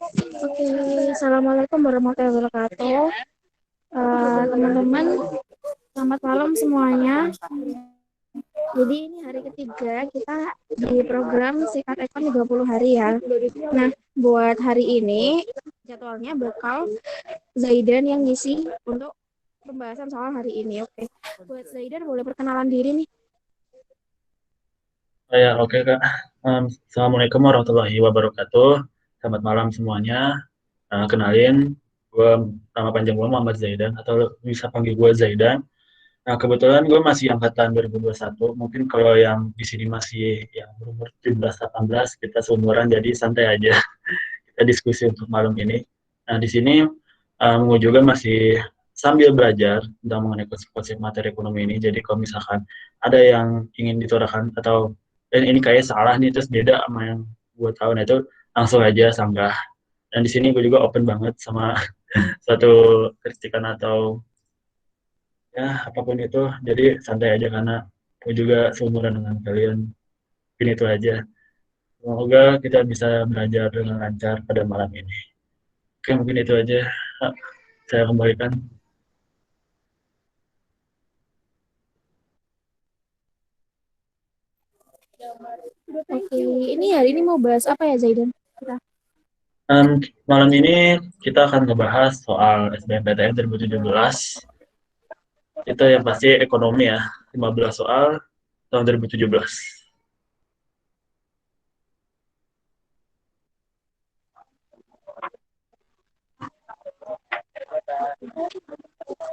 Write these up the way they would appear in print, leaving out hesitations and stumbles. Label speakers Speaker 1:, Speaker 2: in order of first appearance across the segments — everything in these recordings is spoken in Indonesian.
Speaker 1: Oke, Assalamualaikum warahmatullahi wabarakatuh. Teman-teman, selamat malam semuanya. Jadi ini hari ketiga kita di program Sikat Ekon 30 hari ya. Nah, buat hari ini jadwalnya bakal Zaidan yang ngisi untuk pembahasan soal hari ini. Oke, buat Zaidan boleh perkenalan diri nih.
Speaker 2: Ya, oke Kak. Assalamualaikum warahmatullahi wabarakatuh. Selamat malam semuanya. Kenalin, gue nama panjang gue Muhammad Zaidan atau bisa panggil gue Zaidan. Nah, kebetulan gue masih angkatan 2021. Mungkin kalau yang di sini masih yang berumur 17-18, kita seumuran jadi santai aja. Kita diskusi untuk malam ini. Nah, di sini gue juga masih sambil belajar tentang mengenai konsep materi ekonomi ini. Jadi kalau misalkan ada yang ingin ditorokan atau ini kayak salah nih terus beda sama yang gue tahu, nah itu langsung aja sanggah. Dan di sini gue juga open banget sama satu kritikan atau ya apapun itu. Jadi santai aja karena gue juga seumuran dengan kalian. Mungkin itu aja. Semoga kita bisa belajar dengan lancar pada malam ini. Oke, mungkin itu aja. Saya kembalikan.
Speaker 1: Oke, ini hari ini mau bahas apa ya Zaidan? Kita.
Speaker 2: Dan malam ini kita akan ngebahas soal SBMPTN 2017. Itu yang pasti ekonomi ya, 15 soal tahun 2017.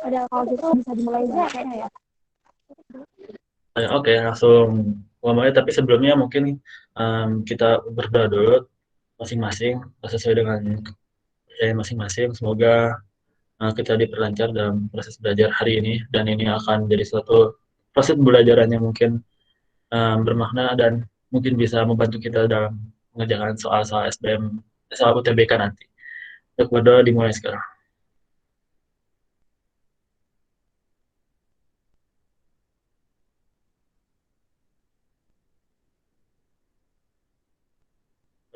Speaker 1: Ada kalau gitu bisa dimulai aja kayaknya ya.
Speaker 2: Oke, langsung ngomongnya. Tapi sebelumnya mungkin kita berdoa dulu masing-masing sesuai dengan kepercayaan masing-masing. Semoga kita diperlancar dalam proses belajar hari ini dan ini akan jadi suatu proses belajaran yang mungkin bermakna dan mungkin bisa membantu kita dalam mengerjakan soal-soal SBM, soal UTBK nanti. Untuk berdoa dimulai sekarang.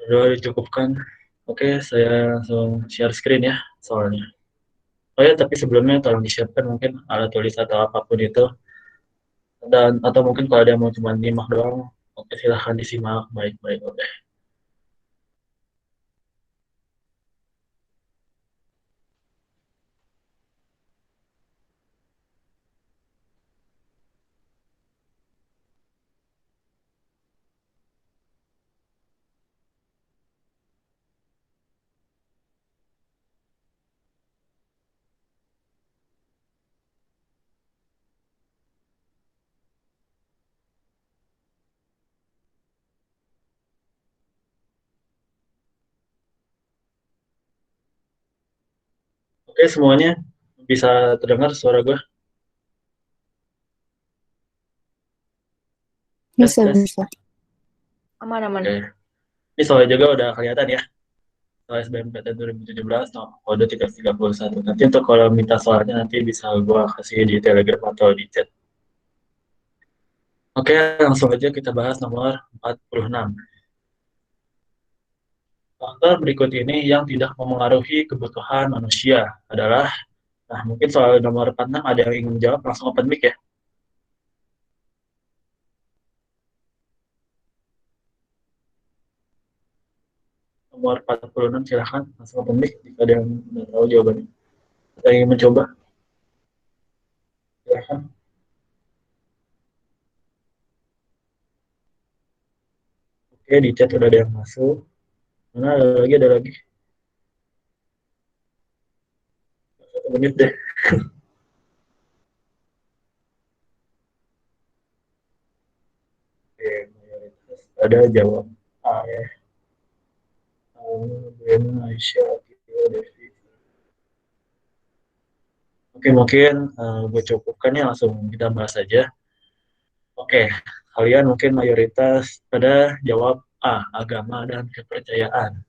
Speaker 2: Berdoa dicukupkan. Oke, saya langsung share screen ya soalnya. Oh ya, tapi sebelumnya tolong disiapkan mungkin alat tulis atau apapun itu. Dan atau mungkin kalau ada yang mau cuma nyimak doang, oke silahkan disimak baik-baik. Oke. Oke, semuanya bisa terdengar suara gue? Tes,
Speaker 3: Bisa,
Speaker 2: tes.
Speaker 3: bisa. Aman-aman.
Speaker 2: Oke. Ini soalnya juga udah kelihatan ya. Soal SBMPTN 2017, no, kode 331. Nanti untuk kalau minta soalnya nanti bisa gue kasih di Telegram atau di chat. Oke, langsung aja kita bahas nomor 46. Faktor berikut ini yang tidak memengaruhi kebutuhan manusia adalah, nah mungkin soal nomor 46 ada yang ingin menjawab, langsung open mic ya. Nomor 46 silahkan langsung open mic jika ada yang tidak tahu jawabannya. Ada yang ingin mencoba, silahkan. Oke, di chat udah ada yang masuk. Mana ada lagi. 1 menit deh. Oke, mayoritas ada jawab A ya. Aisyah, Devi. Oke, mungkin gue cukupkan ya, langsung kita bahas aja. Oke, kalian mungkin mayoritas pada jawab A, agama dan kepercayaan.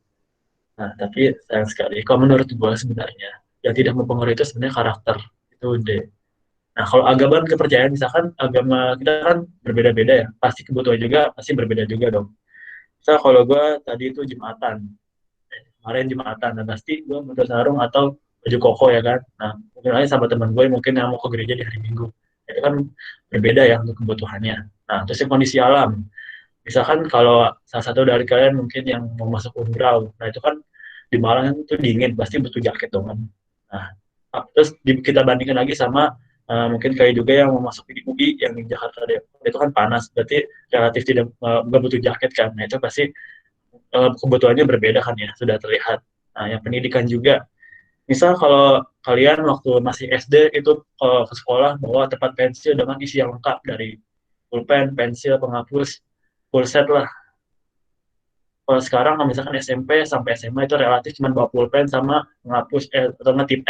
Speaker 2: Nah, tapi sayang sekali, kalau menurut gue sebenarnya, yang tidak mempengaruhi itu sebenarnya karakter. Itu D. Nah, kalau agama dan kepercayaan, misalkan agama kita kan berbeda-beda ya, pasti kebutuhan juga pasti berbeda juga dong. Misal kalau gue tadi itu Jumatan. kemarin Jumatan, dan pasti gue pakai sarung atau baju koko ya kan. Nah, mungkin aja sama teman gue mungkin yang mau ke gereja di hari Minggu. Itu kan berbeda ya untuk kebutuhannya. Nah, terus yang kondisi alam. Misalkan kalau salah satu dari kalian mungkin yang mau masuk umrah, nah itu kan di Malang itu dingin, pasti butuh jaket dong kan. Nah, terus kita bandingkan lagi sama mungkin kayak juga yang mau masuk di UI yang di Jakarta Depok, itu kan panas, berarti relatif tidak nggak butuh jaket kan. Nah itu pasti kebutuhannya berbeda kan ya, sudah terlihat. Nah, yang pendidikan juga. Misal kalau kalian waktu masih SD itu ke sekolah bawa tempat pensil dengan isi yang lengkap dari pulpen, pensil, penghapus, full set lah. Kalau sekarang kalau misalkan SMP sampai SMA itu relatif cuma bawa pulpen sama menghapus atau ngetip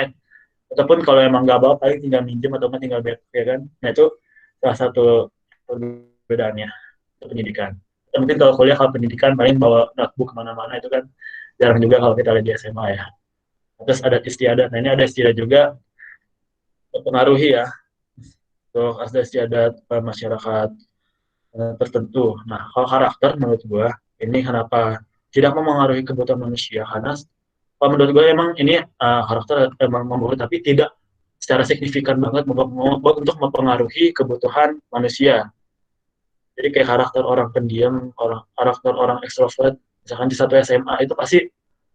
Speaker 2: ataupun kalau emang nggak bawa paling tinggal minjem atau nggak tinggal back ya kan. Nah itu salah satu perbedaannya untuk pendidikan. Dan mungkin kalau kuliah kalau pendidikan paling bawa notebook kemana-mana itu kan jarang juga kalau kita lihat di SMA ya. Terus ada istiadat. Nah ini ada istiadat juga mempengaruhi ya untuk ada istiadat masyarakat tertentu. Nah kalau karakter menurut gua ini kenapa tidak mempengaruhi kebutuhan manusia karena kalau menurut gue emang ini karakter emang mempengaruhi tapi tidak secara signifikan banget untuk mempengaruhi kebutuhan manusia. Jadi kayak karakter orang pendiam, karakter orang ekstrovert, misalkan di satu SMA itu pasti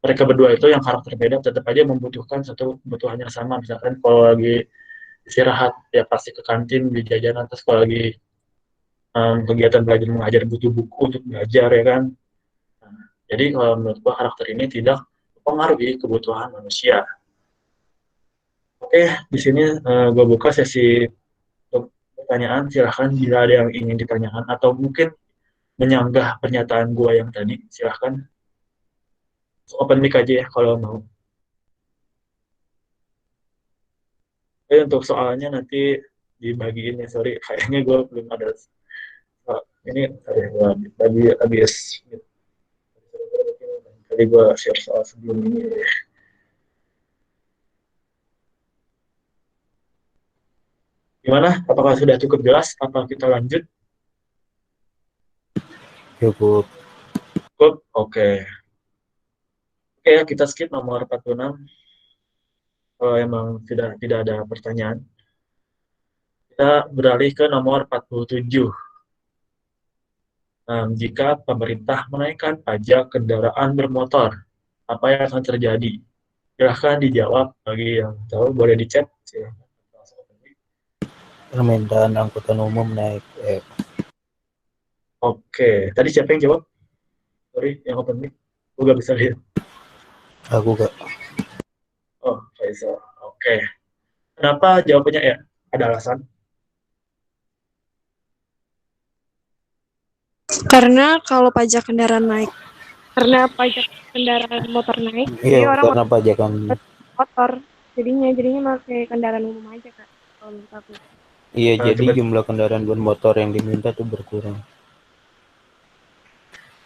Speaker 2: mereka berdua itu yang karakter beda tetap aja membutuhkan satu kebutuhan yang sama. Misalkan kalau lagi istirahat ya pasti ke kantin di jajanan, terus kalau lagi kegiatan belajar mengajar butuh buku untuk belajar ya kan. Nah, jadi kalau menurut gua karakter ini tidak mempengaruhi kebutuhan manusia. Oke, di sini gue buka sesi untuk pertanyaan. Silahkan bila ada yang ingin ditanyakan atau mungkin menyanggah pernyataan gue yang tadi, silahkan. Open mic aja ya kalau mau. Tapi untuk soalnya nanti dibagiin ya, sorry. Kayaknya gue belum ada. Ini sorry, gue bagi habis. Tadi gue share soal sebelum ini. Gimana? Apakah sudah cukup jelas? Apa kita lanjut?
Speaker 4: Cukup.
Speaker 2: Cukup? Oke. Oke, kita skip nomor 46. Kalau emang tidak ada pertanyaan. Kita beralih ke nomor 47. Jika pemerintah menaikkan pajak kendaraan bermotor, apa yang akan terjadi? Silahkan dijawab. Bagi yang tahu, boleh di chat. Silahkan.
Speaker 4: Permintaan angkutan umum naik.
Speaker 2: Oke, tadi siapa yang jawab? Sorry, yang open mic. Gue gak bisa lihat.
Speaker 4: Aku gak.
Speaker 2: Oh, Faisal. Oke. Kenapa jawabannya ya? Ada alasan?
Speaker 5: Karena kalau pajak kendaraan naik, karena pajak kendaraan motor naik, jadi
Speaker 4: Iya,
Speaker 5: orang
Speaker 4: karena pajakan.
Speaker 5: motor, jadinya pakai kendaraan umum aja kak. Kalau menurut aku.
Speaker 4: Iya, jadi
Speaker 2: Coba
Speaker 4: jumlah kendaraan bermotor yang diminta tuh berkurang.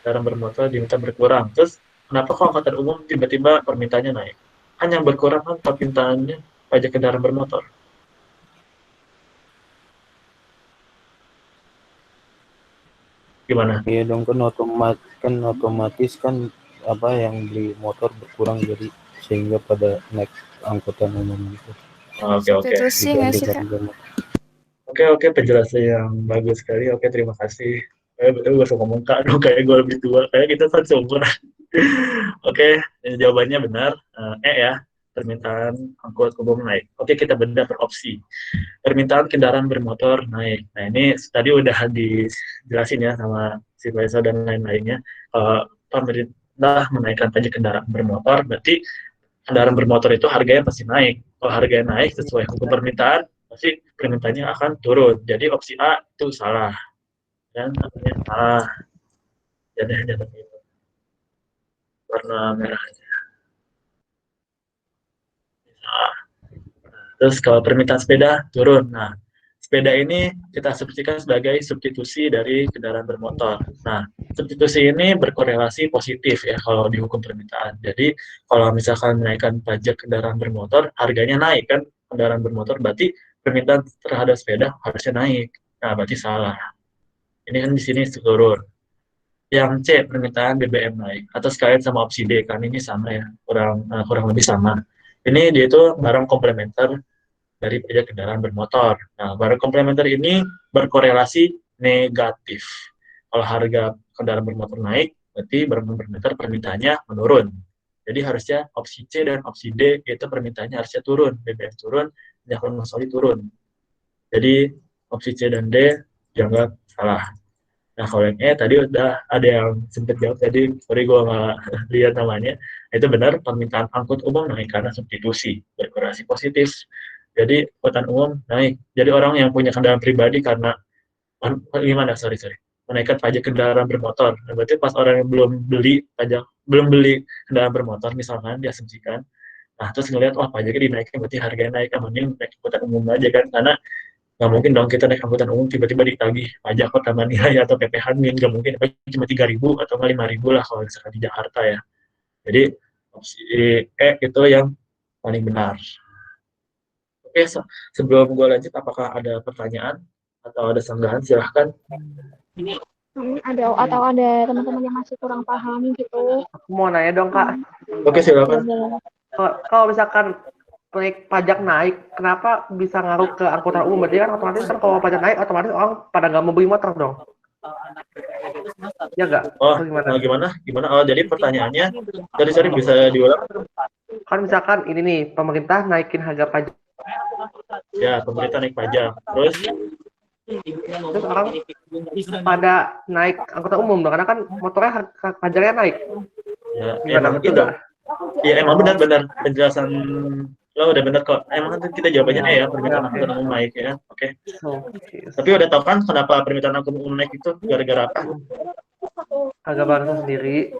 Speaker 2: kendaraan bermotor diminta berkurang. Terus, kenapa kok angkutan umum tiba-tiba permintaannya naik? Kan yang berkurang kan permintaannya pajak kendaraan bermotor. Gimana?
Speaker 4: Iya dong, kan otomatis kan apa yang beli motor berkurang, jadi sehingga pada naik angkutan umum gitu.
Speaker 2: Oke.
Speaker 5: Substitusi nggak sih kak?
Speaker 4: Dibandingkan dengan
Speaker 2: Oke, penjelasan yang bagus sekali. Oke, terima kasih. Betul gue suka ngomong kak dong, kayak gue lebih tua. Kayak kita kan seumuran. Oke, jawabannya benar. Ya, permintaan angkut umum naik. Oke, kita bedah per opsi. Permintaan kendaraan bermotor naik. Nah, ini tadi udah dijelasin ya sama si Faisal dan lain-lainnya. Pemerintah menaikkan pajak kendaraan bermotor, berarti kendaraan bermotor itu harganya pasti naik. Kalau harganya naik sesuai hukum permintaan, pasti permintaannya akan turun. Jadi opsi A itu salah. Dan namanya salah. Jadi hanya itu. Warna merah. Salah. Terus kalau permintaan sepeda turun. Nah, sepeda ini kita asumsikan sebagai substitusi dari kendaraan bermotor. Nah, substitusi ini berkorelasi positif ya kalau di hukum permintaan. Jadi, kalau misalkan menaikkan pajak kendaraan bermotor, harganya naik kan kendaraan bermotor, berarti permintaan terhadap sepeda harusnya naik. Nah, berarti salah. Ini kan di sini turun. Yang C, permintaan BBM naik atau sekalian sama opsi D, kan ini sama ya, kurang lebih sama. Ini dia itu barang komplementer dari pajak kendaraan bermotor. Nah, barang komplementer ini berkorelasi negatif. Kalau harga kendaraan bermotor naik, berarti barang komplementer permintaannya menurun. Jadi harusnya opsi C dan opsi D itu permintaannya harusnya turun, BBM turun, minyak goreng soli turun. Jadi opsi C dan D dianggap salah. Nah, kalau yang E tadi udah ada yang sempet jawab tadi, sorry gue nggak lihat namanya. Itu benar, permintaan angkut umum naik karena substitusi, berkorelasi positif. Jadi angkutan umum naik. Jadi orang yang punya kendaraan pribadi karena gimana? Sorry. Menaikkan pajak kendaraan bermotor. Nah, berarti pas orang yang belum beli kendaraan bermotor, misalkan diasumsikan, nah terus ngelihat wah pajaknya dinaikin, berarti harganya naik, mending naik angkutan umum aja kan, karena nggak mungkin dong kita naik angkutan umum tiba-tiba ditagih pajak kota nilai atau PPh min, nggak mungkin, cuma 3.000 atau nggak 5.000 lah kalau misalkan di Jakarta ya. Jadi opsi E itu yang paling benar. Oke, sebelum gue lanjut, apakah ada pertanyaan atau ada sanggahan? Silahkan.
Speaker 1: Ada atau ada teman-teman yang masih kurang paham gitu.
Speaker 6: Aku mau nanya dong Kak,
Speaker 2: Oke, silakan.
Speaker 6: kalau misalkan pajak naik, kenapa bisa ngaruh ke angkutan umum? Berarti kan otomatis kan kalau pajak naik, otomatis orang pada nggak mau beli motor dong? Ya nggak?
Speaker 2: Oh,
Speaker 6: Atau gimana?
Speaker 2: gimana? Oh, jadi pertanyaannya, sorry bisa diulang?
Speaker 6: Kan misalkan ini nih, pemerintah naikin harga pajak,
Speaker 2: Ya, pemerintah naik pajak. Terus,
Speaker 6: terus orang pada naik angkutan umum dong, karena kan motornya pajaknya naik.
Speaker 2: ya,
Speaker 6: Gimana?
Speaker 2: emang
Speaker 6: Betul
Speaker 2: itu.
Speaker 6: nggak?
Speaker 2: Ya, emang benar-benar penjelasan lo udah benar kok. Emang kita jawabannya ya, permintaan angkutan umum naik ya. Oke.
Speaker 6: Oke.
Speaker 2: Tapi udah tahu kan kenapa permintaan angkutan umum naik itu gara-gara apa?
Speaker 6: Harga barang sendiri.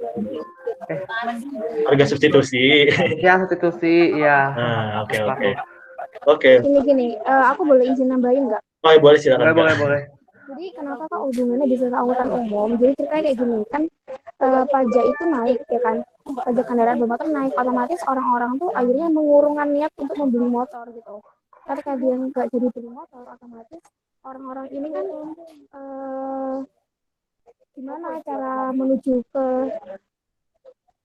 Speaker 2: Harga substitusi.
Speaker 6: Ya, substitusi, ya.
Speaker 2: Nah, oke.
Speaker 1: Gini, aku boleh izin nambahin nggak?
Speaker 2: Oh, boleh silakan.
Speaker 6: Boleh.
Speaker 1: Jadi kenapa kok hubungannya bisa ke angkutan umum? Jadi ceritanya kayak gini kan, pajak itu naik ya kan, pajak kendaraan bermotor naik, otomatis orang-orang tuh akhirnya mengurungkan niat untuk membeli motor gitu. Ketika dia nggak jadi beli motor, otomatis orang-orang ini kan gimana cara menuju ke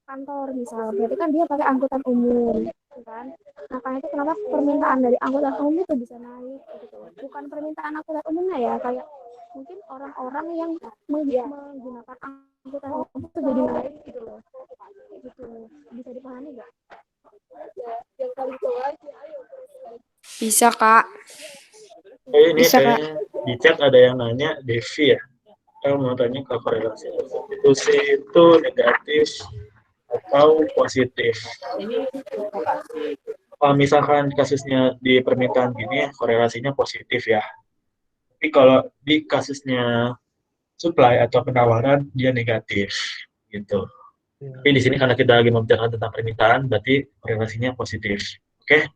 Speaker 1: kantor misal, berarti kan dia pakai angkutan umum gitu kan. Nah karena itu kenapa permintaan dari angkutan umum itu bisa naik gitu, bukan permintaan angkutan umumnya ya, kayak mungkin orang-orang yang menggunakan angkutan umum itu jadi naik gitu loh, gitu. Bisa dipahami nggak?
Speaker 5: Bisa, Kak.
Speaker 2: Ini
Speaker 5: Bisa, Kak.
Speaker 2: kayaknya di chat ada yang nanya Devi ya. Kalau mau tanya ke korelasi substitusi itu negatif atau positif. Kalau misalkan kasusnya di permintaan gini, korelasinya positif ya. Tapi kalau di kasusnya supply atau penawaran, dia negatif gitu. Tapi di sini karena kita lagi membicarakan tentang permintaan, berarti korelasinya positif. Oke?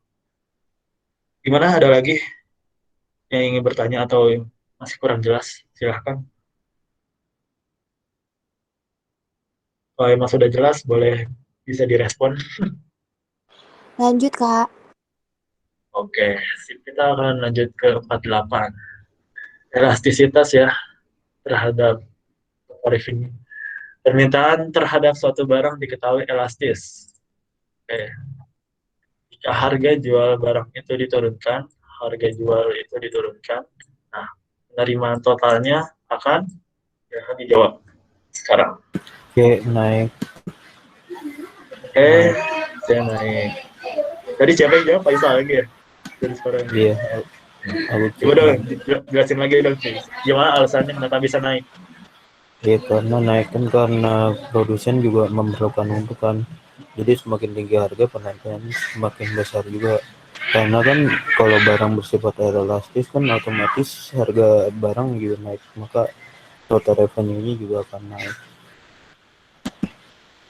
Speaker 2: Gimana? Ada lagi yang ingin bertanya atau masih kurang jelas? Silahkan. Kalau emang sudah jelas, boleh bisa direspon.
Speaker 5: Lanjut, Kak.
Speaker 2: Oke, kita akan lanjut ke 48. Elastisitas ya terhadap tarif ini. Permintaan terhadap suatu barang diketahui elastis. Oke. Jika harga jual barang itu diturunkan, harga jual itu diturunkan, nah, penerimaan totalnya akan dijawab sekarang.
Speaker 4: Oke, naik.
Speaker 2: Saya naik. Tadi siapa yang jawab? Faisal lagi ya? Dari sekarang.
Speaker 4: Iya, aku
Speaker 2: Coba dong, jelasin lagi dong, gimana alasannya kenapa bisa naik?
Speaker 4: ya karena naik kan karena produsen juga memerlukan untuk kan, jadi semakin tinggi harga penaikan semakin besar juga, karena kan kalau barang bersifat elastis kan otomatis harga barang juga naik, maka total revenue-nya juga akan naik.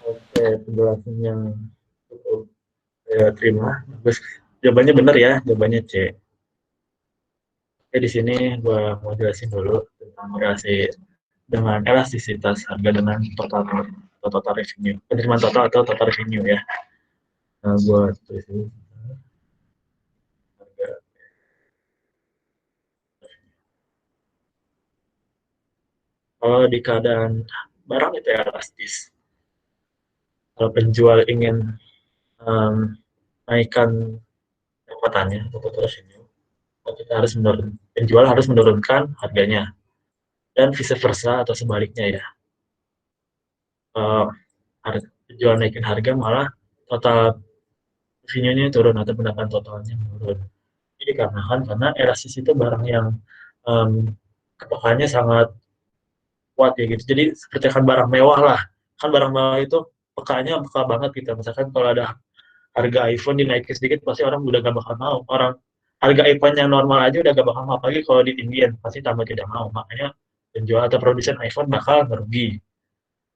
Speaker 2: Oke, penjelasan yang cukup saya terima. Terus jawabannya benar ya, jawabannya C. Oke, di sini gua mau jelasin dulu tentang relasi dengan elastisitas harga dengan total revenue, penerimaan total atau total revenue ya. Nah, buat tulis ini harga. Kalau di keadaan barang itu elastis. Kalau penjual ingin naikkan pendapatannya atau terus ini, kita harus penjual harus menurunkan harganya, dan vice versa atau sebaliknya ya. Penjual naikin harga malah total revenue-nya turun atau pendapatan totalnya menurun. Jadi karena elastis itu barang yang kepekaannya sangat kuat ya gitu. Jadi seperti kan barang mewah lah. Kan barang mewah itu pekanya peka banget gitu. Misalkan kalau ada harga iPhone dinaikin sedikit pasti orang udah gak bakal mau. Orang harga iPhone yang normal aja udah gak bakal mau, apalagi kalau ditinggiin pasti tambah tidak mau. Makanya penjual atau produsen iPhone bakal merugi.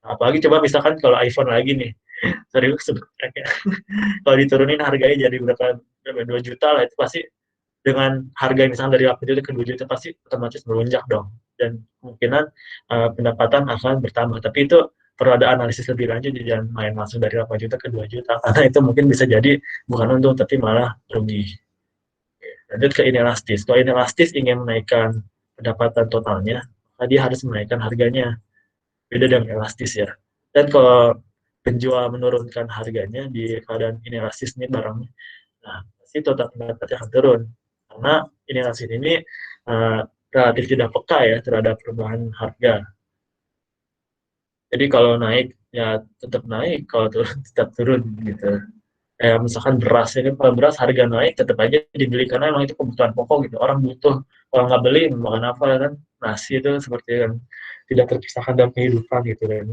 Speaker 2: Nah, apalagi coba misalkan kalau iPhone lagi nih, serius sebenarnya kalau diturunin harganya jadi berapa 2 juta lah, itu pasti dengan harga misalnya dari 8 juta ke 2 juta pasti otomatis melonjak dong, dan kemungkinan pendapatan akan bertambah. Tapi itu perlu ada analisis lebih lanjut, jangan main langsung dari 8 juta ke 2 juta karena itu mungkin bisa jadi bukan untung tapi malah rugi. Lanjut ke inelastis. Kalau inelastis ingin menaikkan pendapatan totalnya, maka dia harus menaikkan harganya. Beda dengan elastis ya. Dan kalau penjual menurunkan harganya di keadaan inelastis nih barangnya, nah pasti total pendapatannya akan turun. Karena inelastis ini relatif tidak peka ya terhadap perubahan harga. Jadi kalau naik ya tetap naik, kalau turun tetap turun gitu. Misalkan beras ya kan, kalau beras harga naik tetap aja dibeli karena emang itu kebutuhan pokok gitu, orang butuh. Kalau nggak beli makan apa kan, nasi itu seperti yang tidak terpisahkan dalam kehidupan gitu kan.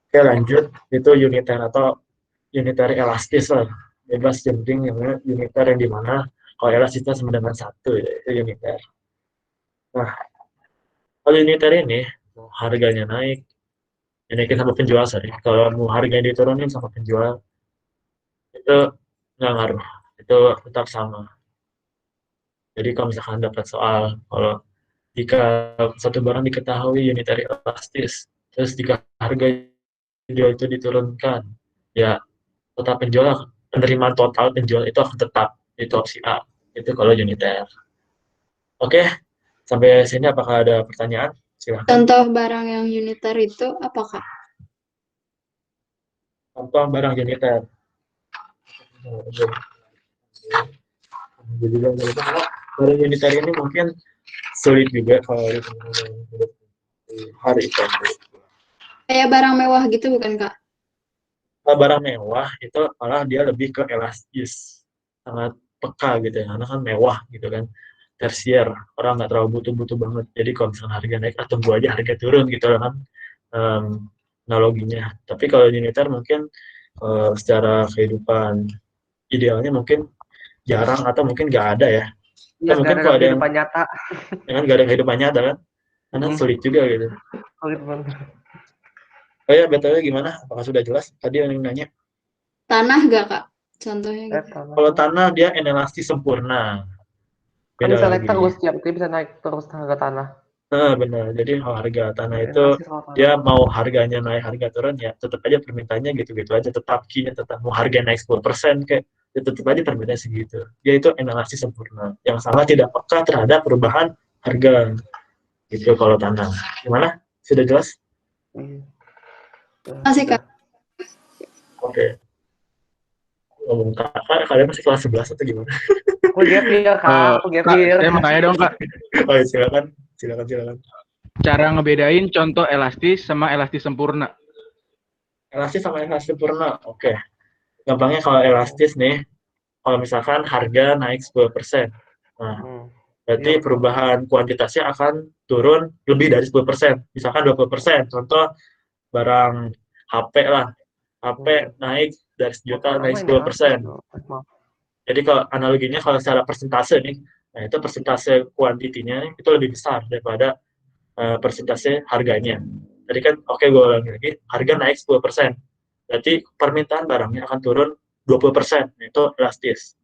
Speaker 2: Oke lanjut, itu unitary atau unitary elastis lah, bebas jemping yang unitary yang dimana kalau elastisnya sama dengan 1 ya, itu unitary. Nah kalau unitary ini harganya naik, dinaikin sama penjual sorry, kalau mau harganya diturunin sama penjual itu nggak ngaruh, itu tetap sama. Jadi kalau misalkan dapat soal, kalau jika satu barang diketahui unitary elastis, terus jika harga jual itu diturunkan, ya total penjual, penerimaan total penjual itu akan tetap, itu opsi A, itu kalau unitary. Oke, sampai sini apakah ada pertanyaan? Silahkan.
Speaker 3: Contoh barang yang unitary itu apa, Kak?
Speaker 2: Contoh barang unitary. Jadi barang unitary ini mungkin sulit juga kalau hari itu.
Speaker 3: Kayak barang mewah gitu bukan, Kak?
Speaker 2: Barang mewah itu malah dia lebih ke elastis, sangat peka gitu ya, karena kan mewah gitu kan, tersier, orang nggak terlalu butuh-butuh banget. Jadi kalau misalnya harga naik, tunggu aja harga turun gitu kan, analoginya. Tapi kalau unitary mungkin secara kehidupan idealnya mungkin jarang atau mungkin nggak ada ya.
Speaker 6: Ya,
Speaker 2: Mungkin
Speaker 6: ada
Speaker 2: kalau ada yang
Speaker 6: kehidupan nyata.
Speaker 2: kan nggak ada kehidupan nyata kan, karena sulit juga gitu.
Speaker 6: Sulit banget.
Speaker 2: Oh ya, BTW gimana? Apakah sudah jelas? Tadi yang nanya.
Speaker 3: Tanah nggak, Kak? Contohnya gitu.
Speaker 2: Kalau tanah dia inelastis sempurna.
Speaker 6: Kan
Speaker 2: Beda
Speaker 6: bisa naik
Speaker 2: lagi.
Speaker 6: terus, tiap dia bisa naik terus harga tanah.
Speaker 2: Benar. Jadi kalau harga tanah itu
Speaker 6: Elastis kalau tanah.
Speaker 2: dia mau harganya naik, harga turun ya tetap aja permintaannya gitu-gitu aja, tetap key-nya tetap mau harga naik 10% kayak ya tetap aja permintaannya segitu. Dia itu inelastis sempurna. Yang sangat tidak peka terhadap perubahan harga. Gitu kalau tanah. Gimana? Sudah jelas?
Speaker 3: Masih, Kak?
Speaker 2: Oke. Ngomong kakak, kalian masih kelas 11 atau gimana?
Speaker 6: Aku gap year, Kak. Aku gap year.
Speaker 7: Saya mau tanya dong, Kak.
Speaker 2: Oh ya, silakan.
Speaker 7: Cara ngebedain contoh elastis sama elastis sempurna.
Speaker 2: Elastis sama elastis sempurna. Oke. Gampangnya kalau elastis nih, kalau misalkan harga naik 10%. Nah, berarti perubahan kuantitasnya akan turun lebih dari 10%. Misalkan 20%. Contoh barang HP lah. HP naik dari 1 juta naik 10%. Jadi kalau analoginya kalau secara persentase nih, nah itu persentase kuantitinya itu lebih besar daripada persentase harganya. Jadi kan gue ulangi lagi, harga naik 10%. Berarti permintaan barangnya akan turun 20%. Itu elastis.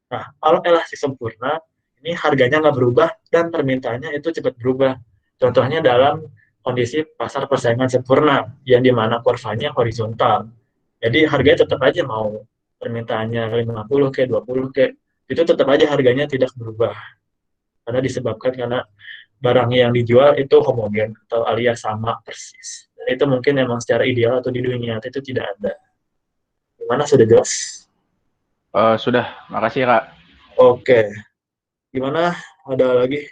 Speaker 2: Nah, kalau elastis sempurna, ini harganya nggak berubah dan permintaannya itu cepat berubah. Contohnya dalam kondisi pasar persaingan sempurna, yang dimana kurvanya horizontal. Jadi harganya tetap aja mau permintaannya 50 ke 20 ke, itu tetap aja harganya tidak berubah. Karena disebabkan karena barang yang dijual itu homogen atau alias sama persis. Dan itu mungkin memang secara ideal atau di dunia nyata itu tidak ada. Gimana, sudah jelas?
Speaker 7: Sudah, makasih Kak.
Speaker 2: Oke. Gimana? Ada lagi?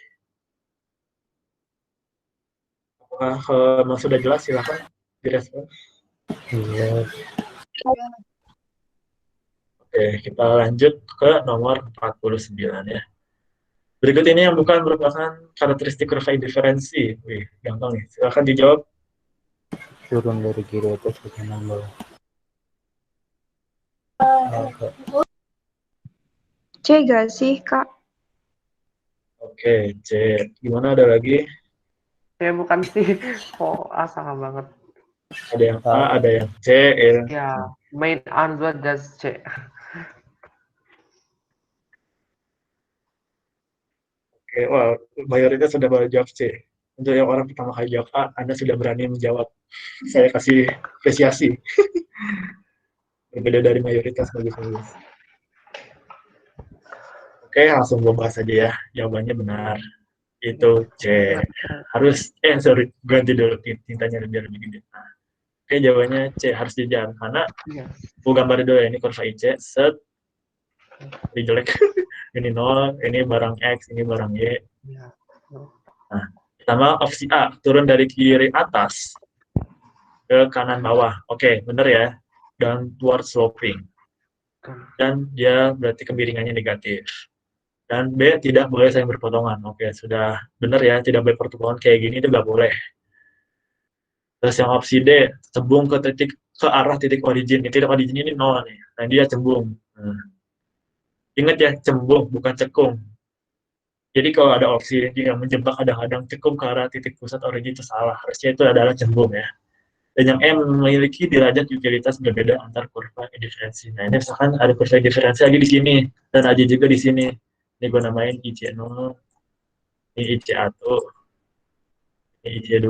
Speaker 2: Apakah memang sudah jelas? Silakan direspon.
Speaker 4: Iya.
Speaker 2: Oke, kita lanjut ke nomor 49 ya. Berikut ini yang bukan merupakan karakteristik kurva indiferensi. Wih, gampang nih. Silakan dijawab.
Speaker 4: Turun dari kiri atas ke kanan bawah.
Speaker 5: C gak sih, Kak?
Speaker 2: Oke, C. Gimana, ada lagi?
Speaker 6: Saya bukan sih. Oh, salah banget.
Speaker 2: Ada yang A, ada yang C.
Speaker 6: Ya, main answer just C.
Speaker 2: Oke, wah, mayoritas sudah jawab C. Untuk yang orang pertama kali jawab A, Anda sudah berani menjawab. Saya kasih apresiasi. Berbeda dari mayoritas, bagus-bagus. Oke, langsung gue bahas aja ya. Jawabannya benar. Itu C. Harus, ganti dulu tintanya biar lebih gede. Nah, oke, jawabannya C, harus jajar. Karena, gue gambar dulu ya, ini kurva IC, set, ini jelek. Ini 0, ini barang X, ini barang Y. Nah, pertama opsi A, turun dari kiri atas ke kanan bawah. Oke, bener ya. Downward sloping. Dan dia berarti kemiringannya negatif. Dan B, tidak boleh saling berpotongan. Oke, sudah bener ya, tidak boleh pertemuan kayak gini, itu nggak boleh. Terus yang opsi D, cembung ke arah titik origin. Titik origin ini 0 nih. Nah, dia cembung. Nah. Ingat ya, cembung, bukan cekung. Jadi kalau ada opsi yang menjebak kadang-kadang cekung ke arah titik pusat origin itu salah. Harusnya itu adalah cembung ya. Dan yang M memiliki derajat utilitas berbeda antar kurva indiferensi. Nah, ini misalkan ada kurva indiferensi lagi di sini, dan ada juga di sini. Ini gue namain IC0, ini IC1, ini IC2.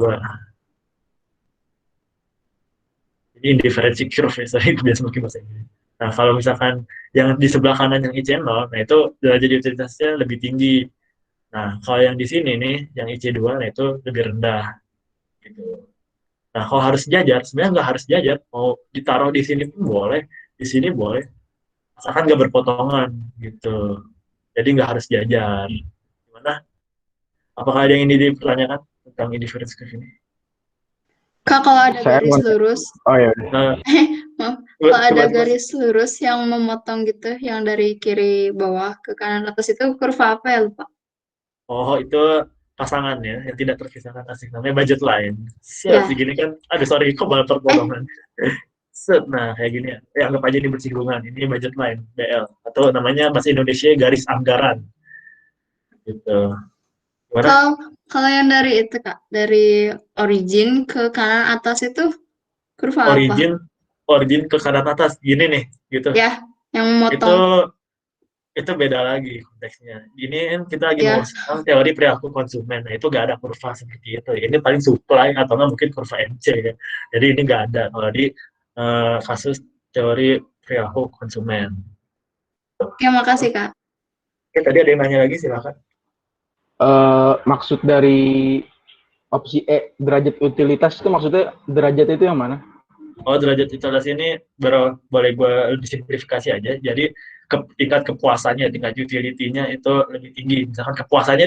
Speaker 2: Ini indiferensi curve, saya biasa pakai bahasa Inggris. Nah, kalau misalkan yang di sebelah kanan yang IC0, nah itu derajat utilitasnya lebih tinggi. Nah, kalau yang di sini nih, yang IC2, nah itu lebih rendah. Gitu. Nah, kalau harus jajar, sebenarnya nggak harus jajar. Mau ditaruh di sini pun boleh, di sini boleh. Asalkan nggak berpotongan, gitu. Jadi nggak harus jajar. Gimana? Apakah ada yang ini dipertanyakan tentang indifference curve ini?
Speaker 3: Kak, kalau ada
Speaker 7: Saya
Speaker 3: garis
Speaker 7: mau-
Speaker 3: lurus,
Speaker 7: Oh ya.
Speaker 2: Nah,
Speaker 3: maaf,
Speaker 2: coba-
Speaker 3: kalau ada
Speaker 2: coba-
Speaker 3: garis lurus yang memotong gitu, yang dari kiri bawah ke kanan atas itu kurva apa ya, lupa?
Speaker 2: Oh, itu pasangan ya, yang tidak terpisahkan asik. Namanya budget line.
Speaker 3: Ya.
Speaker 2: Segini kan, sorry, kok malah perpotongan. Set, nah kayak gini ya. Anggap aja ini bersinggungan. Ini budget line, BL. Atau namanya bahasa Indonesia garis anggaran. Gitu. Gimana?
Speaker 3: Kalau yang dari itu, Kak, dari origin ke kanan atas itu kurva apa?
Speaker 2: Origin ke kanan atas. Gini nih, gitu.
Speaker 3: Ya, yang memotong.
Speaker 2: Itu beda lagi konteksnya. Ini kan kita lagi
Speaker 3: Ya.
Speaker 2: mau sekarang teori perilaku konsumen. Nah, itu nggak ada kurva seperti itu. Ini paling supply atau nggak mungkin kurva MC ya. Jadi ini nggak ada kalau di kasus teori perilaku konsumen.
Speaker 3: Oke, makasih, Kak.
Speaker 2: Oke, tadi ada yang nanya lagi, silakan.
Speaker 7: Maksud dari opsi E, derajat utilitas itu maksudnya derajat itu yang mana?
Speaker 2: Oh, derajat utilitas ini boleh gue disimplifikasi aja. Jadi tingkat kepuasannya, tingkat utility-nya itu lebih tinggi. Misalkan kepuasannya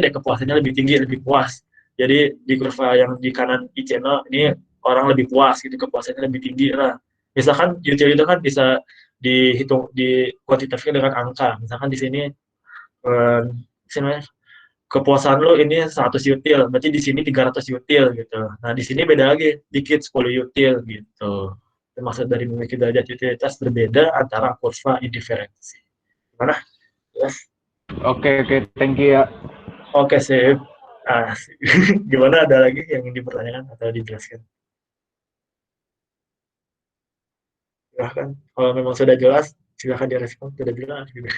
Speaker 2: lebih tinggi, lebih puas. Jadi di kurva yang di kanan I-channel ini orang lebih puas gitu, kepuasannya lebih tinggi lah. Misalkan utility itu kan bisa dihitung, dikuantitatifkan dengan angka. Misalkan di sini kepuasan lo ini 100 util, berarti di sini 300 util gitu. Nah, di sini beda lagi, dikit 10 util gitu. Maksud dari memiliki derajat utilitas berbeda antara kurva indiferensi. Gimana? Yes.
Speaker 7: Oke, thank you ya.
Speaker 2: Oke, sip. Gimana, ada lagi yang ingin dipertanyakan atau dijelaskan? Silahkan. Kalau memang sudah jelas, silahkan direspon. Sudah jelas gitu.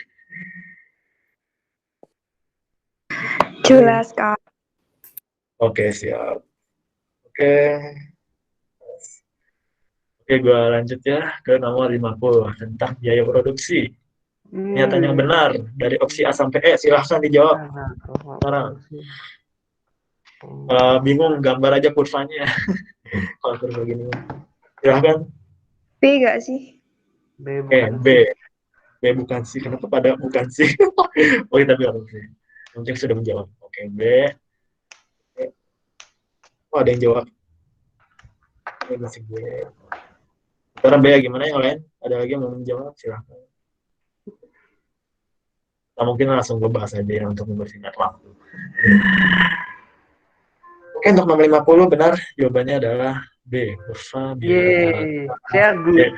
Speaker 5: Jelas, Kak.
Speaker 2: Oke, siap. Oke, gue lanjut ya ke nomor 50 tentang biaya produksi. Pernyataan yang benar dari opsi A sampai E, silahkan dijawab. Sekarang. Bingung gambar aja kurvanya. Kalau kurva gini. Silahkan.
Speaker 5: B gak sih?
Speaker 6: B bukan
Speaker 2: B. B bukan sih. Kenapa pada bukan sih? Oh, tapi harus sih. Mungkin sudah menjawab. Oke, B. Oh, ada yang jawab. Ini masih B. Sekarang B ya, gimana yang lain? Ada lagi yang mau menjawab? Silahkan. Nah, mungkin langsung gue bahas aja ya untuk mempersingkat waktu. Oke, untuk nomor 50 benar. Jawabannya adalah B. Kurva biaya rata-rata.
Speaker 6: Yeay, saya good.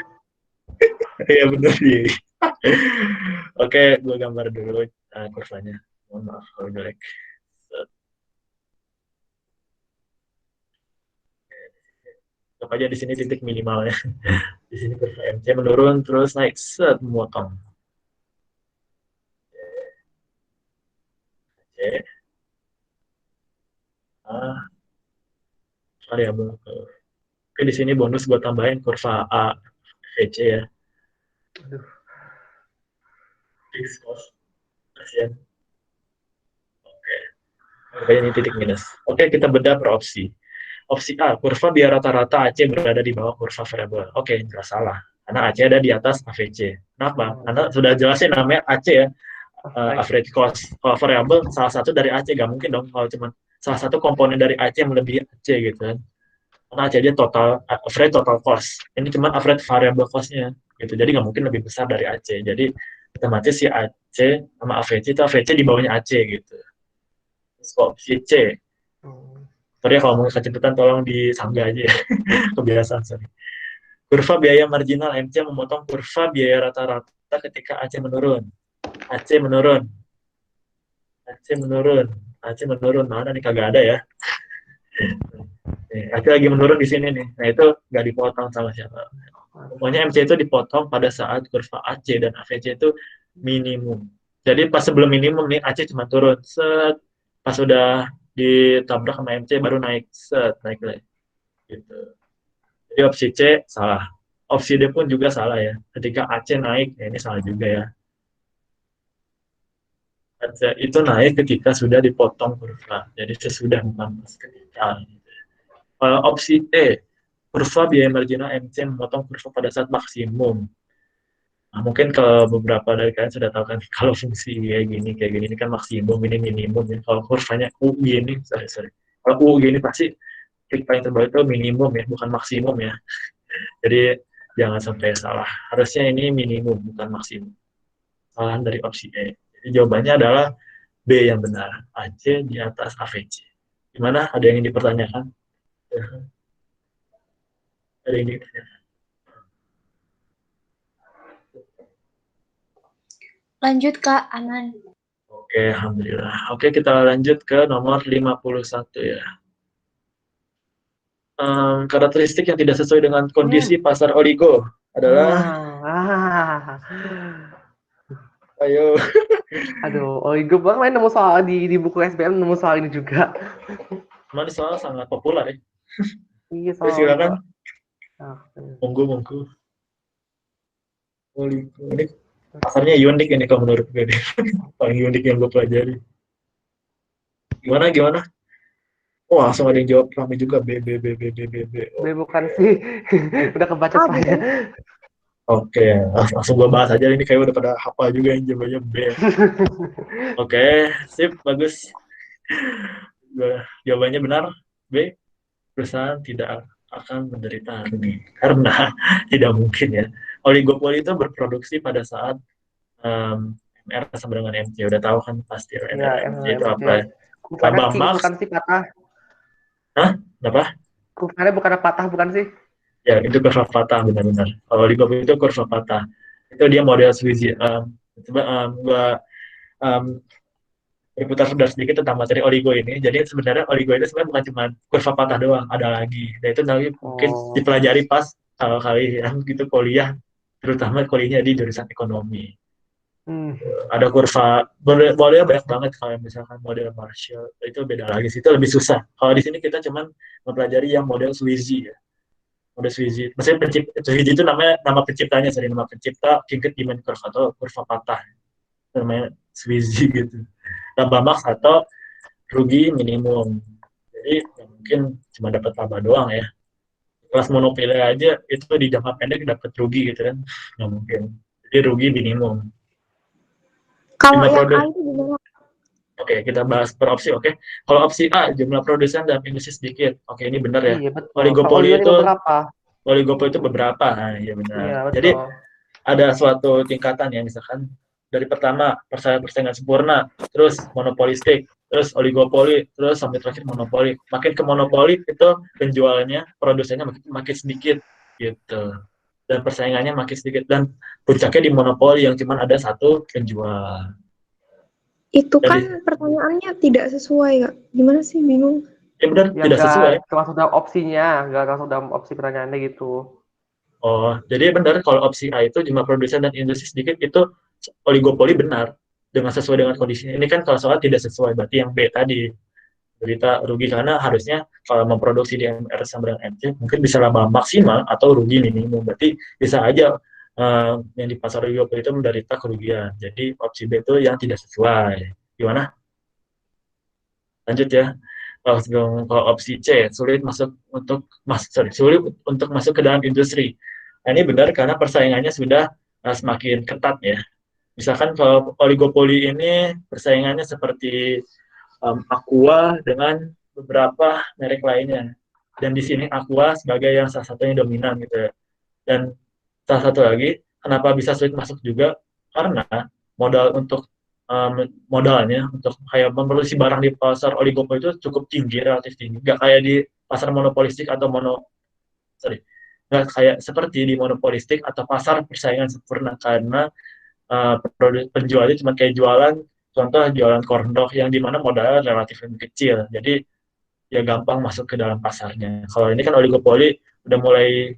Speaker 2: Iya benar sih. Oke, gue gambar dulu kurvanya. Mohon maaf kalau jelek. Tetap aja di sini titik minimalnya. Di sini kurva MC menurun terus naik set memotong. Oke. Variabel. Oke, di sini bonus gue tambahin kurva A VC ya.
Speaker 6: Aduh.
Speaker 2: Fixed cost. Kasian. Oke, ini titik minus. Oke, kita bedah per opsi. Opsi A, kurva biaya rata-rata AC berada di bawah kurva variabel. Oke, nggak salah. Karena AC ada di atas AVC. Kenapa? Karena sudah jelasin namanya AC ya, average cost. Kalau variabel salah satu dari AC, nggak mungkin dong kalau cuma salah satu komponen dari AC yang melebihi AC gitu kan. Karena AC aja total, average total cost. Ini cuma average variable cost-nya gitu. Jadi nggak mungkin lebih besar dari AC. Jadi otomatis si AC sama AVC itu AVC di bawahnya AC gitu. Terus opsi C. Sorry ya, kalau mau kecepatan tolong disanggah aja ya. Kebiasaan, sorry. Kurva biaya marginal MC memotong kurva biaya rata-rata ketika AC menurun. AC menurun. AC menurun. AC menurun. Mana nih, kagak ada ya. Nih, AC lagi menurun di sini nih. Nah, itu nggak dipotong sama siapa. Pokoknya MC itu dipotong pada saat kurva AC dan AVC itu minimum. Jadi pas sebelum minimum nih, AC cuma turun. Set. Pas udah ditabrak sama MC baru naik naik lagi gitu. Jadi opsi C salah, opsi D pun juga salah ya, ketika AC naik ya ini salah juga ya. AC itu naik ketika sudah dipotong kurva, jadi sesudah bukan pas ketika. Opsi E, kurva biaya marginal MC memotong kurva pada saat maksimum. Nah, mungkin kalau beberapa dari kalian sudah tahu kan, kalau fungsi kayak gini ini kan maksimum, ini minimum ya. Kalau kurvanya U gini, sorry. Kalau U gini pasti klik paling terbaik itu minimum ya, bukan maksimum ya. Jadi jangan sampai salah. Harusnya ini minimum, bukan maksimum. Kesalahan dari opsi E. Jadi jawabannya adalah B yang benar. AC di atas AVC. Gimana? Ada yang ingin dipertanyakan? Ada yang ingin dipertanyakan?
Speaker 3: Lanjut Kak, aman.
Speaker 2: Oke, alhamdulillah. Oke, kita lanjut ke nomor 51 ya. Karakteristik yang tidak sesuai dengan kondisi pasar oligo adalah ayo.
Speaker 6: Aduh, gue bang main nemu soal di buku SBM nemu soal ini juga.
Speaker 2: Cuma ini soal sangat populer ya.
Speaker 6: Iya, soal.
Speaker 2: Silakan. Monggo. Oligo ini pasarnya unik ini kalau menurut gue nih. Paling unik yang gue pelajari. Gimana? Oh, langsung ada yang jawab kami juga B.
Speaker 6: B bukan sih. Udah kebaca saya.
Speaker 2: Oke, langsung gue bahas aja ini kayak udah pada hafal juga yang jawabannya B. Oke, sip, bagus. Jawabannya benar, B. Perusahaan tidak akan menderita rugi karena tidak mungkin ya. Oligopoli itu berproduksi pada saat MR sama dengan MC. Udah tahu kan pasti MC itu apa?
Speaker 6: Kurvanya bukan sih patah.
Speaker 2: Hah? Kenapa?
Speaker 6: Kurvanya bukan patah, bukan sih?
Speaker 2: Ya, itu kurva patah benar-benar. Kalau oligopoli itu kurva patah. Itu dia model Swiss. Coba gua berputar sedikit tentang materi oligo ini. Jadi sebenarnya oligo itu sebenarnya bukan cuma kurva patah doang, ada lagi. Dan itu nanti mungkin dipelajari pas kalau kalian gitu kuliah, terutama kuliahnya di jurusan ekonomi. Ada kurva, modelnya banyak banget. Kalau misalkan model Marshall itu beda lagi sih, itu lebih susah. Kalau di sini kita cuman mempelajari yang model Swiss ya. Model Swiss. Maksudnya Swiss itu nama penciptanya, nama pencipta tingkat demand curve atau kurva patah. Namanya Swiss gitu. Tambah max atau rugi minimum. Jadi ya mungkin cuma dapat laba doang ya. Kelas monopoli aja itu di jangka pendek dapat rugi gitu kan, nggak mungkin. Jadi rugi minimum.
Speaker 5: Kalau
Speaker 2: Jumlah
Speaker 5: yang A
Speaker 2: produk.
Speaker 5: itu gimana?
Speaker 2: Oke, kita bahas per opsi. Oke, kalau opsi A jumlah produsen dalam industri sedikit. Oke, ini benar ya.
Speaker 6: Iya betul. Kalau
Speaker 2: Oligopoli
Speaker 6: ini
Speaker 2: itu
Speaker 6: beberapa.
Speaker 2: beberapa. Nah, iya benar.
Speaker 6: Iya
Speaker 2: Jadi
Speaker 6: betul.
Speaker 2: ada suatu tingkatan ya, misalkan dari pertama persaingan sempurna, terus monopolistik, terus oligopoli, terus sampai terakhir monopoli. Makin ke monopoli itu penjualannya, produsennya makin sedikit gitu. Dan persaingannya makin sedikit dan puncaknya di monopoli yang cuma ada satu penjual.
Speaker 5: Itu
Speaker 2: Jadi
Speaker 5: kan pertanyaannya tidak sesuai, Kak. Gimana sih? Bingung.
Speaker 2: ya benar
Speaker 6: Ya
Speaker 2: tidak sesuai.
Speaker 6: nggak termasuk dalam opsinya, nggak termasuk dalam opsi pertanyaannya gitu.
Speaker 2: Oh, jadi benar kalau opsi A itu jumlah produsen dan industri sedikit itu oligopoli benar dengan sesuai dengan kondisinya. Ini kan kalau soal tidak sesuai berarti yang B tadi berita rugi karena harusnya kalau memproduksi di MR sama dengan MC mungkin bisa laba maksimal atau rugi minimum. Berarti bisa aja yang di pasar oligopoli itu menderita kerugian. Jadi opsi B itu yang tidak sesuai. Gimana? Lanjut ya. Kalau opsi C sulit untuk masuk ke dalam industri. Nah, ini benar karena persaingannya sudah semakin ketat ya. Misalkan kalau oligopoli ini persaingannya seperti Aqua dengan beberapa merek lainnya. Dan di sini Aqua sebagai yang salah satunya dominan gitu ya. Dan salah satu lagi, kenapa bisa sulit masuk juga? Karena modal untuk modalnya untuk kayak memproduksi barang di pasar oligopoli itu cukup tinggi, relatif tinggi. Nggak kayak di pasar monopolistik atau nggak kayak seperti di monopolistik atau pasar persaingan sempurna karena penjualnya cuma kayak jualan, contoh jualan corn dog yang dimana modalnya relatif lebih kecil. Jadi ya gampang masuk ke dalam pasarnya. Kalau ini kan oligopoli udah mulai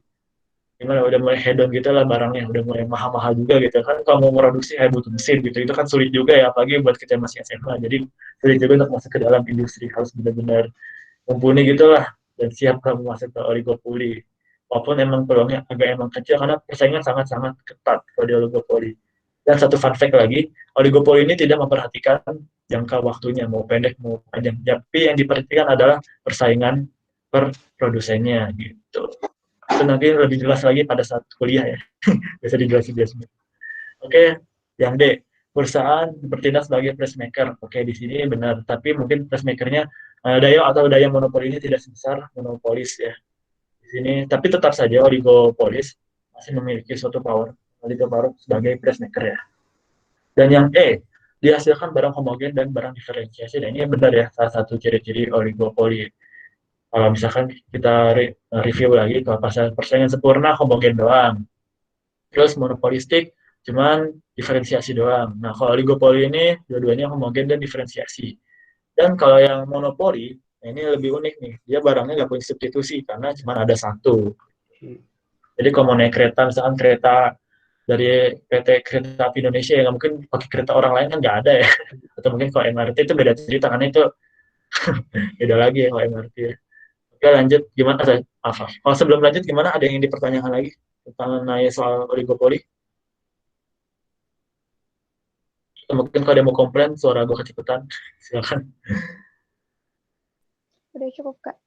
Speaker 2: gimana udah mulai hedon gitu lah barangnya udah mulai mahal-mahal juga gitu kan kalau mau produksi butuh mesin gitu itu kan sulit juga ya apalagi buat kita masih SMA jadi sulit juga untuk masuk ke dalam industri harus benar-benar mumpuni gitulah dan siap kamu masuk ke oligopoli walaupun emang peluangnya agak emang kecil karena persaingan sangat-sangat ketat kalau di oligopoli dan satu fun fact lagi oligopoli ini tidak memperhatikan jangka waktunya mau pendek mau panjang tapi yang diperhatikan adalah persaingan per produsennya gitu itu nanti lebih jelas lagi pada saat kuliah ya bisa dijelasin biasanya. Oke, yang D perusahaan bertindak sebagai placemaker. Oke, di sini benar, tapi mungkin placemakernya daya atau daya monopoli ini tidak sebesar monopolis ya. Di sini, tapi tetap saja oligopolis masih memiliki suatu power, oligopolis sebagai placemaker ya. Dan yang E dihasilkan barang homogen dan barang diferensiasi. Dan ini benar ya, salah satu ciri-ciri oligopoli kalau misalkan kita review lagi kalau pasar persaingan sempurna homogen doang terus monopolistik cuman diferensiasi doang nah kalau oligopoli ini dua-duanya homogen dan diferensiasi dan kalau yang monopoli nah ini lebih unik nih dia barangnya nggak punya substitusi karena cuma ada satu jadi kalau mau naik kereta misalkan kereta dari PT Kereta Api Indonesia ya nggak mungkin pakai kereta orang lain kan nggak ada ya atau mungkin kalau MRT itu beda cerita karena itu beda lagi ya kalau MRT ya. Oke lanjut gimana? Maaf. Kalau sebelum lanjut gimana? Ada yang dipertanyakan lagi tentang nanya soal oligopoli? Atau mungkin kalau ada yang mau komplain suara gue kecepatan, silakan.
Speaker 5: Udah cukup, Kak.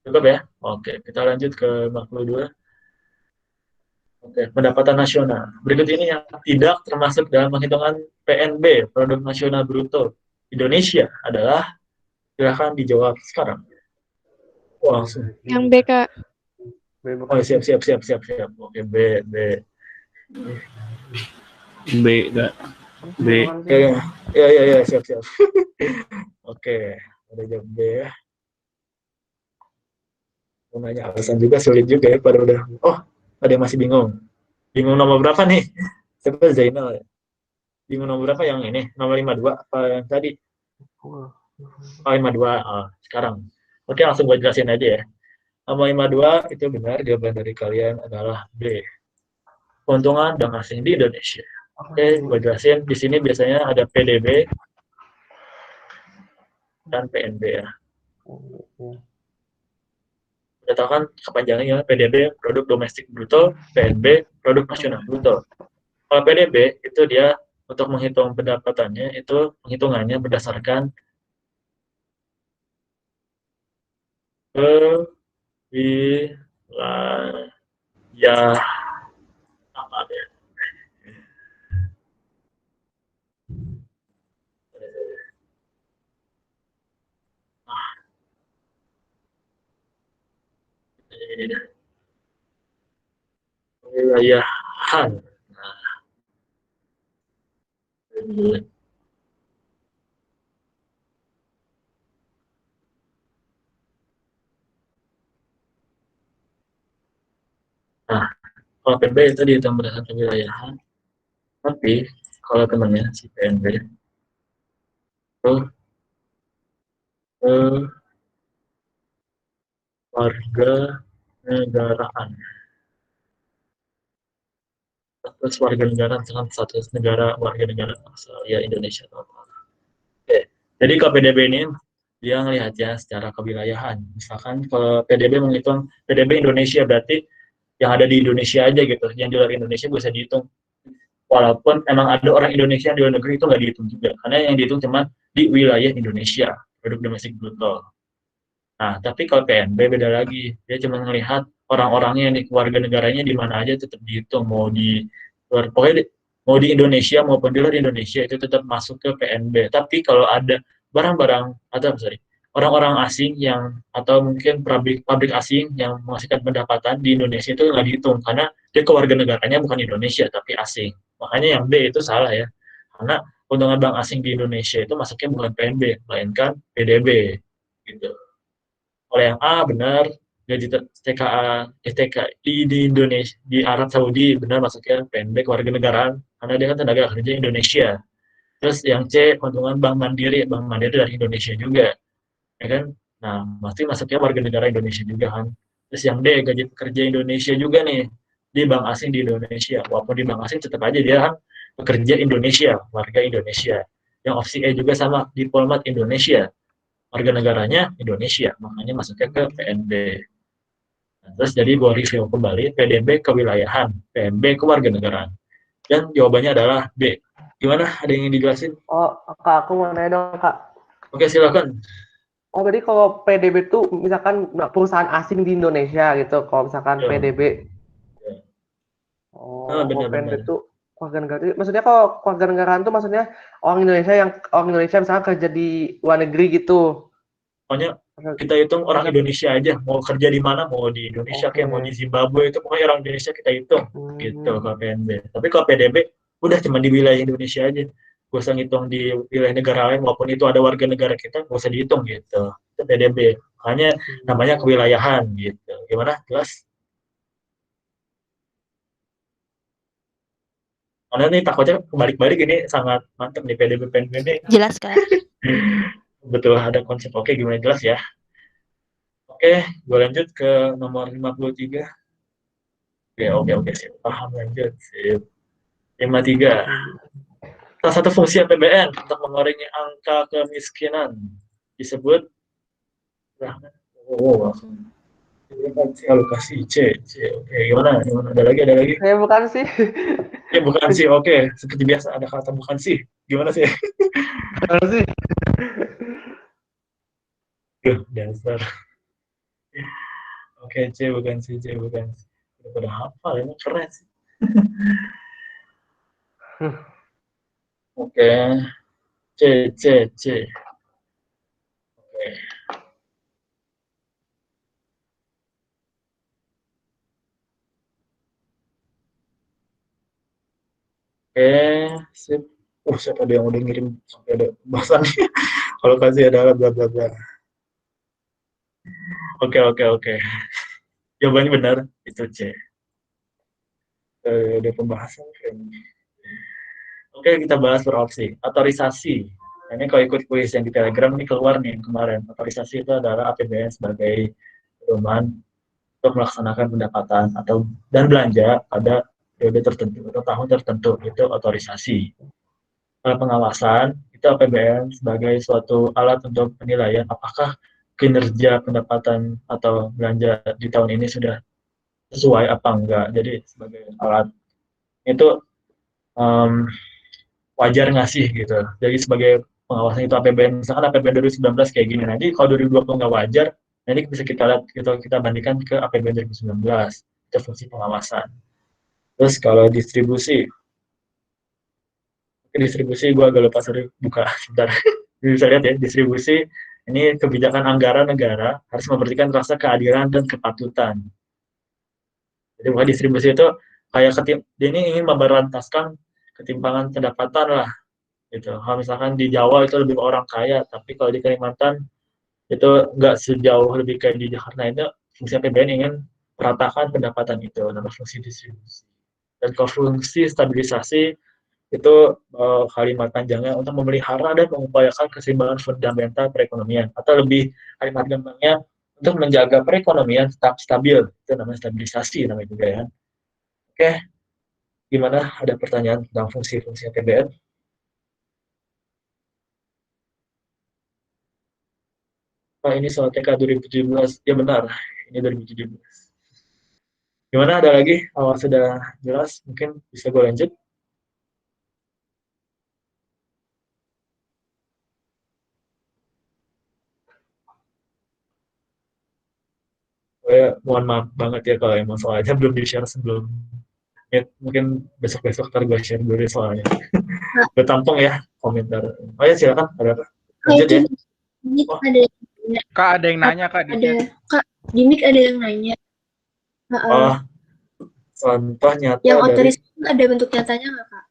Speaker 2: Cukup ya? Oke, kita lanjut ke 42. Oke, pendapatan nasional. Berikut ini yang tidak termasuk dalam penghitungan PNB, Produk Nasional Bruto Indonesia adalah, silahkan dijawab sekarang. Wah, langsung.
Speaker 5: Yang B, Kak.
Speaker 2: Oh, siap. Oke, B.
Speaker 4: B, Kak. B.
Speaker 2: Ya, siap. Oke, ada jawab B ya. Mau nanya alasan juga sulit juga ya, pada udah. Oh, ada yang masih bingung. Bingung nomor berapa nih? Siapa Zainal ya? Bingung nomor berapa yang ini? Nomor 52 apa yang tadi? Oh, 52. Oh, sekarang. Oke, langsung gue jelasin aja ya. Nomor 52 itu benar, jawaban dari kalian adalah B. Keuntungan dan asing di Indonesia. Oke, gue jelasin. Di sini biasanya ada PDB dan PNB ya. Katakan kepanjangannya PDB produk domestik bruto, PNB produk nasional bruto. Kalau PDB itu dia untuk menghitung pendapatannya itu penghitungannya berdasarkan kewilayahan apa deh? Kewilayahan. Nah, kalau PB itu dihitung berdasarkan kewilayahan, tapi kalau temannya si PNB itu warga negaraan. Status warga negara dengan status negara warga negara Australia Indonesia total. Oke. Jadi kalau PDB ini dia ngelihatnya secara kewilayahan. Misalkan kalau PDB menghitung PDB Indonesia berarti yang ada di Indonesia aja gitu, yang di luar Indonesia bisa dihitung. Walaupun emang ada orang Indonesia yang di luar negeri itu nggak dihitung juga, karena yang dihitung cuma di wilayah Indonesia, produk domestik bruto. Nah, tapi kalau PNB beda lagi, dia cuma melihat orang-orangnya nih, keluarga negaranya di mana aja tetap dihitung, mau di luar, pokoknya mau di Indonesia maupun di luar Indonesia itu tetap masuk ke PNB. Tapi kalau ada barang-barang atau sorry, orang-orang asing yang atau mungkin pabrik asing yang menghasilkan pendapatan di Indonesia itu nggak dihitung karena dia keluarga negaranya bukan Indonesia tapi asing. Makanya yang B itu salah ya, karena keuntungan bank asing di Indonesia itu masuknya bukan PNB, melainkan PDB gitu. Oleh yang A benar, gaji TKA, TKI di Indonesia, di Arab Saudi benar masuknya PNB kewarganegaraan karena dia kan tenaga kerja Indonesia. Terus yang C keuntungan Bank Mandiri dari Indonesia juga, ya kan? Nah, pasti masuknya warga negara Indonesia juga kan. Terus yang D gaji pekerja Indonesia juga nih di bank asing di Indonesia. Walaupun di bank asing tetap aja dia kan pekerja Indonesia, warga Indonesia. Yang opsi E juga sama, diplomat Indonesia, warga negaranya Indonesia, makanya masuknya ke PNB. Nah, terus jadi gue review kembali, PDB kewilayahan, PNB kewarganegaraan. Dan jawabannya adalah B. Gimana? Ada yang ingin dijelasin?
Speaker 6: Oh, Kak, aku mau nanya dong, Kak.
Speaker 2: Oke, silakan.
Speaker 6: Oh, jadi kalau PDB itu misalkan perusahaan asing di Indonesia gitu, kalau misalkan
Speaker 2: Ya.
Speaker 6: PDB.
Speaker 2: Ya.
Speaker 6: Oh,
Speaker 2: Benar,
Speaker 6: kalau PNB
Speaker 2: benar.
Speaker 6: itu warga negara. Maksudnya kalau warga negaraan itu maksudnya orang Indonesia misalkan kerja di luar negeri gitu.
Speaker 2: Pokoknya kita hitung orang Indonesia aja, mau kerja di mana, mau di Indonesia kayak mau di Zimbabwe itu pokoknya orang Indonesia kita hitung gitu kalau PNB. Tapi kalau PDB udah cuma di wilayah Indonesia aja, gak usah ngitung di wilayah negara lain maupun itu ada warga negara kita gak usah dihitung gitu. Itu PDB, makanya namanya kewilayahan gitu. Gimana? Jelas? Karena nih takutnya kebalik-balik ini sangat mantap nih PDB PNB ini.
Speaker 8: Jelas, Kak.
Speaker 2: Betul ada konsep. Oke, gimana jelas ya? Oke, gue lanjut ke nomor 53. Oke, sip. Paham, lanjut. Sip. 53. Salah satu fungsi APBN untuk mengurangi angka kemiskinan disebut alokasi C. Oke, gimana? Ada lagi?
Speaker 6: Bukan sih.
Speaker 2: Bukan sih. Oke, seperti biasa ada kata bukan sih. Gimana sih?
Speaker 6: Bukan sih.
Speaker 2: Dasar. Oke, C bukan sih. Udah pada hafal, ini keren sih. Oke. C. Oke. Sip. Siapa ada yang udah ngirim sampai ada bahasannya. Kalau kasih adalah bla bla bla. Oke. Jawabannya benar, itu C. Ada pembahasan kayaknya. Oke, kita bahas per opsi. Otorisasi. Ini kalau ikut kuis yang di Telegram ini keluar nih kemarin. Otorisasi itu adalah APBN sebagai pedoman untuk melaksanakan pendapatan dan belanja pada periode tertentu atau tahun tertentu, itu otorisasi. Pengawasan itu APBN sebagai suatu alat untuk penilaian apakah kinerja pendapatan atau belanja di tahun ini sudah sesuai apa enggak. Jadi sebagai alat itu wajar nggak sih gitu. Jadi sebagai pengawasan itu APBN, misalkan APBN 2019 kayak gini, nanti kalau 2020 nggak wajar, Nah, ini bisa kita lihat, kita bandingkan ke APBN 2019, itu fungsi pengawasan. Terus kalau distribusi gue agak lupa, sorry, buka sebentar. Bisa lihat ya, distribusi ini kebijakan anggaran negara harus memberikan rasa keadilan dan kepatutan. Jadi bukan distribusi itu kayak dia ini ingin memberantaskan ketimpangan pendapatan lah gitu. Kalau misalkan di Jawa itu lebih orang kaya, tapi kalau di Kalimantan itu nggak sejauh lebih kayak di Jakarta. Itu fungsi APBN ingin meratakan pendapatan itu, nama fungsi distribusi. Dan kalau fungsi stabilisasi itu kalimat panjangnya untuk memelihara dan mengupayakan keseimbangan fundamental perekonomian, atau lebih kalimat gampangnya untuk menjaga perekonomian tetap stabil, itu namanya stabilisasi namanya juga ya. Oke, gimana, ada pertanyaan tentang fungsi-fungsi APBN? Pak, ini soal TK 2017, ya benar, ini 2017. Gimana, ada lagi? Awal sudah jelas, mungkin bisa gue lanjut. Mohon maaf banget ya kalau emang soalnya belum di-share sebelum. Ya, mungkin besok-besok ntar gue share dulu soalnya. Gue tampung ya komentar. Oh ya, silakan, ada apa? Lanjut ya. Oh.
Speaker 3: Ada yang nanya.
Speaker 8: Kak, ada yang nanya, Kak, di
Speaker 3: Ada,
Speaker 8: chat.
Speaker 3: Kak, di mic ada yang nanya.
Speaker 2: Oh, contoh nyata
Speaker 3: Yang
Speaker 2: dari
Speaker 3: otorisasi ada bentuk nyatanya nggak, Kak?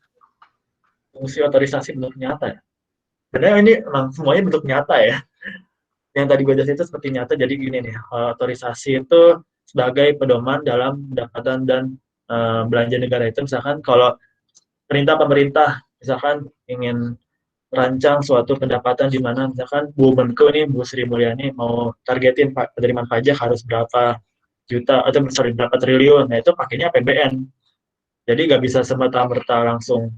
Speaker 2: fungsi otorisasi bentuk nyata ya. Sebenarnya ini emang semuanya bentuk nyata ya. Yang tadi gue jelasin itu seperti nyata. Jadi gini nih, otorisasi itu sebagai pedoman dalam pendapatan dan belanja negara itu. Misalkan kalau pemerintah misalkan ingin merancang suatu pendapatan di mana misalkan Bu Menko nih, Bu Sri Mulyani mau targetin penerimaan pajak harus berapa juta atau berapa triliun. Nah, itu pakainya APBN. Jadi nggak bisa semata-merta langsung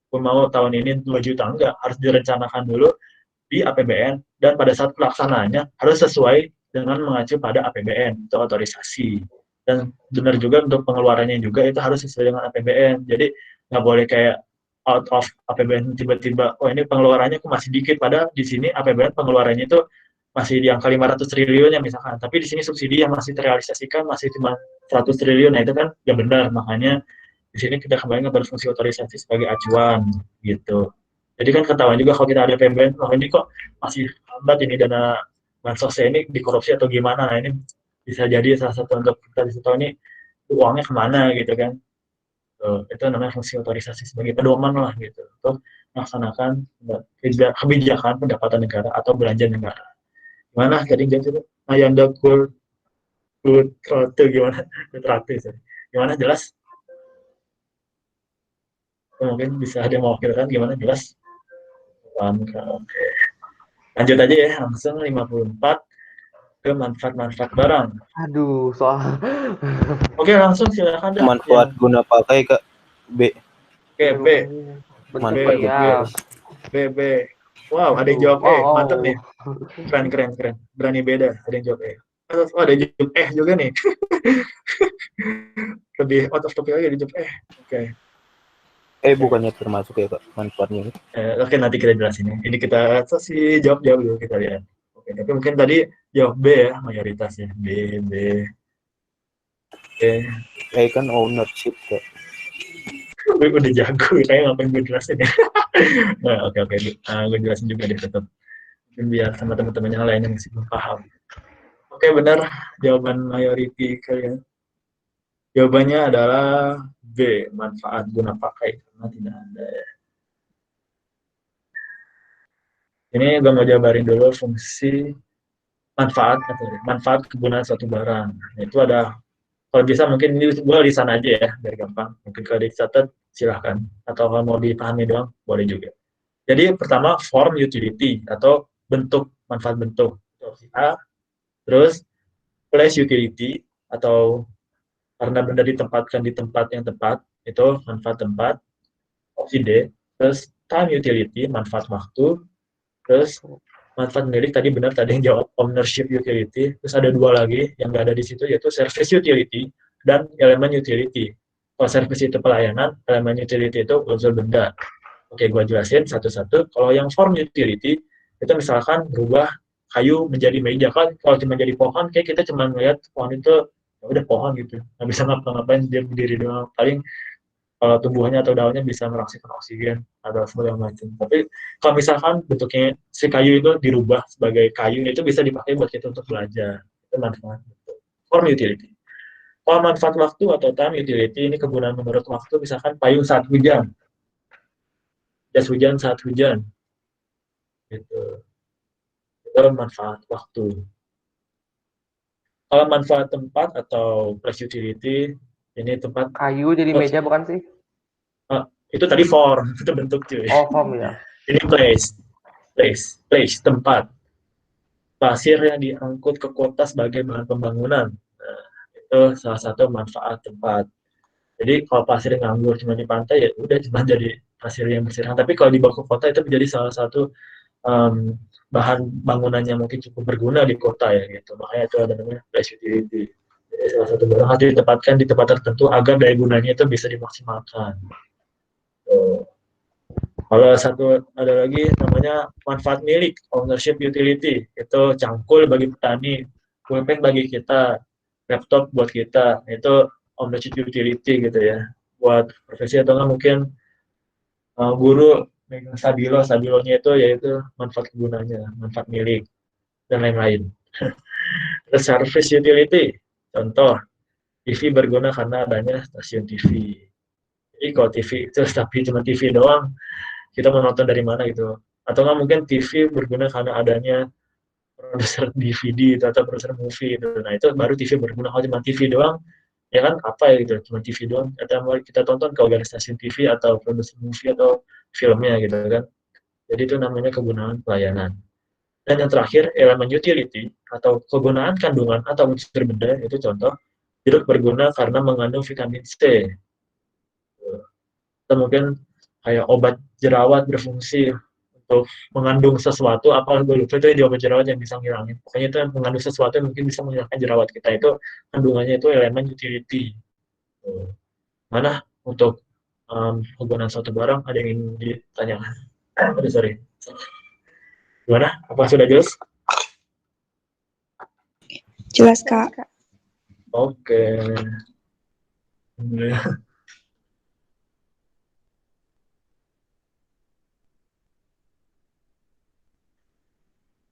Speaker 2: aku mau tahun ini 2 juta, enggak, harus direncanakan dulu di APBN, dan pada saat pelaksanaannya harus sesuai dengan mengacu pada APBN, itu otorisasi. Dan benar juga untuk pengeluarannya juga itu harus sesuai dengan APBN. Jadi nggak boleh kayak out of APBN tiba-tiba, oh ini pengeluarannya kok masih dikit, padahal di sini APBN pengeluarannya itu masih di angka 500 triliun ya misalkan, tapi di sini subsidi yang masih terrealisasikan masih cuma 100 triliun, nah itu kan ya benar, makanya di sini kita kembali berfungsi otorisasi sebagai acuan gitu. Jadi kan ketahuan juga kalau kita ada APBN, oh ini kok masih lambat ini dana bansosnya ini dikorupsi atau gimana. Nah, ini bisa jadi salah satu untuk kita bisa tahu ini uangnya kemana gitu kan. Itu namanya fungsi otorisasi sebagai pedoman lah gitu untuk melaksanakan kebijakan pendapatan negara atau belanja negara. Gimana tadi jadi Ayanda Kultrate gimana? Kultrate gimana, jelas? Mungkin bisa ada yang mewakilkan, gimana, jelas? Oke. Lanjut aja ya, langsung 54 ke manfaat-manfaat barang.
Speaker 6: Aduh, soal
Speaker 2: Oke, langsung silakan dah.
Speaker 4: Manfaat guna pakai, Kak. B.
Speaker 2: Oke, B.
Speaker 4: Manfaat
Speaker 6: ya.
Speaker 2: B. Wow, ada yang jawab E.
Speaker 6: Wow.
Speaker 2: Mantap nih. Keren. Berani beda, ada yang jawab E. Oh, ada yang jawab E juga nih. Lebih out of topic lagi, ada yang jawab E. Oke.
Speaker 4: Bukannya termasuk ya, Kak, manfaatnya.
Speaker 2: Oke, nanti kita jelasin ya. Ini kita sih jawab dulu, kita lihat. Oke, tapi mungkin tadi jawab B ya, mayoritasnya. B. Oke.
Speaker 4: Kan ownership, Kak.
Speaker 2: Gue udah jago, kayak ngapain gue jelasin ya. Nah, oke. Gue jelasin juga deh tetap. Mungkin biar sama teman-teman yang lain yang masih belum paham. Oke, benar. Jawaban mayoriti kalian. Jawabannya adalah B, manfaat guna pakai, karena tidak ada ya. Ini gue mau jabarin dulu fungsi manfaat kegunaan suatu barang. Nah, itu ada, kalau bisa mungkin ini gue lisan aja ya, biar gampang. Mungkin kalau dicatat silahkan, atau kalau mau dipahami doang boleh juga. Jadi pertama, form utility atau bentuk, manfaat bentuk, opsi A. Terus place utility atau karena benda ditempatkan di tempat yang tepat, itu manfaat tempat, opsi D. Terus time utility, manfaat waktu. Terus manfaat milik, tadi benar, tadi yang jawab ownership utility. Terus ada dua lagi yang nggak ada di situ, yaitu service utility dan elemen utility. Kalau service itu pelayanan, elemen utility itu unsur benda. Oke, gue jelasin satu-satu. Kalau yang form utility, itu misalkan berubah kayu menjadi meja. Kan kalau cuma jadi pohon kayak kita cuma ngeliat pohon itu ya udah pohon gitu, nggak bisa ngapa-ngapain, dia berdiri doang, paling kalau tumbuhannya atau daunnya bisa merangsangkan oksigen atau segala macam. Tapi kalau misalkan bentuknya si kayu itu dirubah sebagai kayu, itu bisa dipakai buat kita untuk belajar. Itu manfaat. Form utility. Kalau manfaat waktu atau time utility, ini kegunaan menurut waktu, misalkan payung saat hujan, jas hujan saat hujan, gitu. Itu manfaat waktu. Kalau manfaat tempat atau place utility, ini tempat
Speaker 6: Kayu jadi meja bukan sih?
Speaker 2: itu tadi form, itu bentuk cuy.
Speaker 6: Oh, form ya.
Speaker 2: Ini place, tempat. Pasir yang diangkut ke kota sebagai bahan pembangunan. Nah, itu salah satu manfaat tempat. Jadi kalau pasir nganggur cuma di pantai, ya udah cuma jadi pasir yang berserahan. Tapi kalau dibawa ke kota itu menjadi salah satu bahan bangunannya mungkin cukup berguna di kota ya gitu. Makanya itu ada namanya place utility. Jadi salah satu barang harus ditempatkan di tempat tertentu agar daya gunanya itu bisa dimaksimalkan. Kalau satu ada lagi namanya manfaat milik, ownership utility. Itu cangkul bagi petani, pulpen bagi kita, laptop buat kita. Itu ownership utility gitu ya. Buat profesi atau enggak mungkin guru megang stabilonya itu yaitu manfaat kegunaannya, manfaat milik dan lain-lain. Terus service utility, contoh TV berguna karena adanya stasiun TV. Jadi kalau TV itu tapi cuma TV doang, kita mau nonton dari mana gitu. Atau nggak mungkin TV berguna karena adanya produser DVD itu, atau produser movie itu. Nah itu baru TV berguna. Kalau cuma TV doang, ya kan apa ya gitu, cuma TV doang. Atau mau kita tonton kalau ada stasiun TV atau produser movie atau filmnya gitu kan. Jadi itu namanya kegunaan pelayanan. Dan yang terakhir, elemen utility atau kegunaan kandungan atau unsur benda, itu contoh jeruk berguna karena mengandung vitamin C. Atau mungkin kayak obat jerawat berfungsi untuk mengandung sesuatu, apa gue lupa itu di obat jerawat yang bisa ngilangin. Pokoknya itu yang mengandung sesuatu yang mungkin bisa menghilangkan jerawat kita, itu kandungannya itu elemen utility. Mana untuk kegunaan suatu barang ada yang ingin ditanyakan? Sorry. Gimana? Apa sudah jelas?
Speaker 5: Jelas, Kak.
Speaker 2: Oke.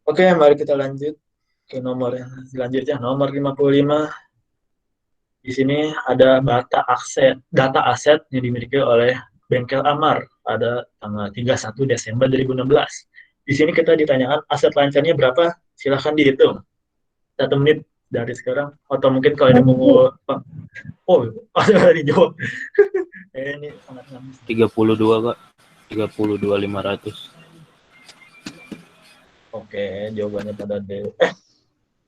Speaker 2: Oke, mari kita lanjut ke nomor yang selanjutnya, nomor 55. Di sini ada data aset yang dimiliki oleh Bengkel Amar pada tanggal 31 Desember 2016. Di sini kita ditanyakan aset lancarnya berapa, silahkan dihitung. 1 menit dari sekarang, atau mungkin kalau ini mau, ada dijawab. Ini sangat ngamis.
Speaker 4: 32 Kak, 32.500.
Speaker 2: Oke, jawabannya pada D.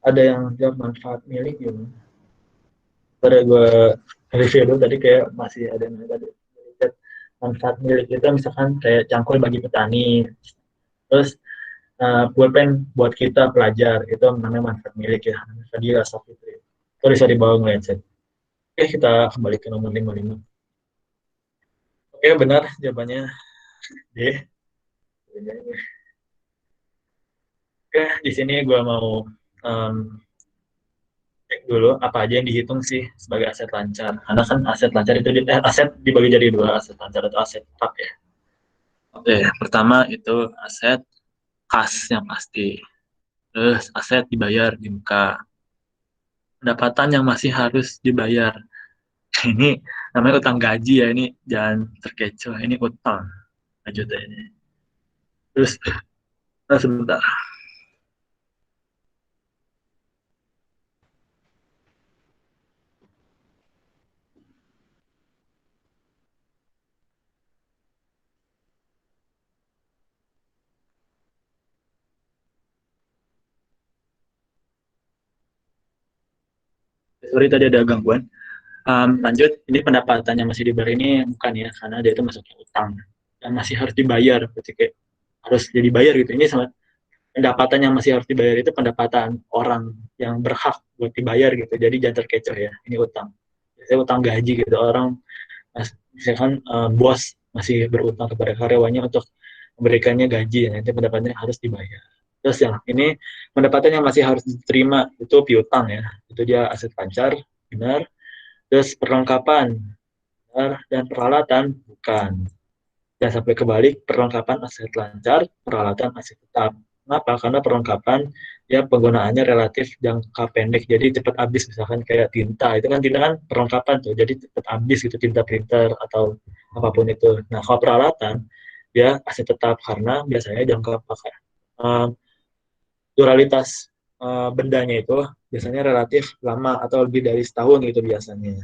Speaker 2: Ada yang jawab manfaat milik ya. Pada gue review dulu tadi kayak masih ada yang tadi. Manfaat milik itu misalkan kayak cangkul bagi petani. Terus pulpen buat kita pelajar, itu namanya manfaat milik ya. Tadi rasa fitri. Itu bisa dibawa ngelecet. Oke, kita kembali ke nomor 55. Oke, benar jawabannya D. Oke, di sini gue mau cek dulu apa aja yang dihitung sih sebagai aset lancar. Karena kan aset lancar itu aset dibagi jadi dua, aset lancar atau aset tetap ya. Oke, pertama itu aset kas yang pasti. Terus aset dibayar di muka. Pendapatan yang masih harus dibayar. Ini namanya utang gaji ya, ini jangan terkecoh. Ini utang. Lanjut ini. Terus, sebentar. Sorry tadi ada gangguan. Lanjut, ini pendapatan yang masih dibayar ini bukan ya, karena dia itu masuknya utang dan masih harus dibayar, berarti kayak harus jadi bayar gitu. Ini sama pendapatan yang masih harus dibayar itu pendapatan orang yang berhak buat dibayar gitu. Jadi jangan terkecoh ya, ini utang. Biasanya utang gaji gitu, orang misalkan bos masih berutang kepada karyawannya untuk memberikannya gaji, ya, nanti pendapatannya harus dibayar. Terus yang ini pendapatan yang masih harus diterima itu piutang ya, itu dia aset lancar, benar. Terus perlengkapan, benar, dan peralatan bukan. Jangan sampai kebalik, perlengkapan aset lancar, peralatan aset tetap. Kenapa? Karena perlengkapan ya penggunaannya relatif jangka pendek, jadi cepat habis. Misalkan kayak tinta, itu kan tinta kan perlengkapan tuh, jadi cepat habis gitu, tinta printer atau apapun itu. Nah, kalau peralatan dia aset tetap karena biasanya jangka pakai duralitas bendanya itu biasanya relatif lama atau lebih dari setahun gitu biasanya.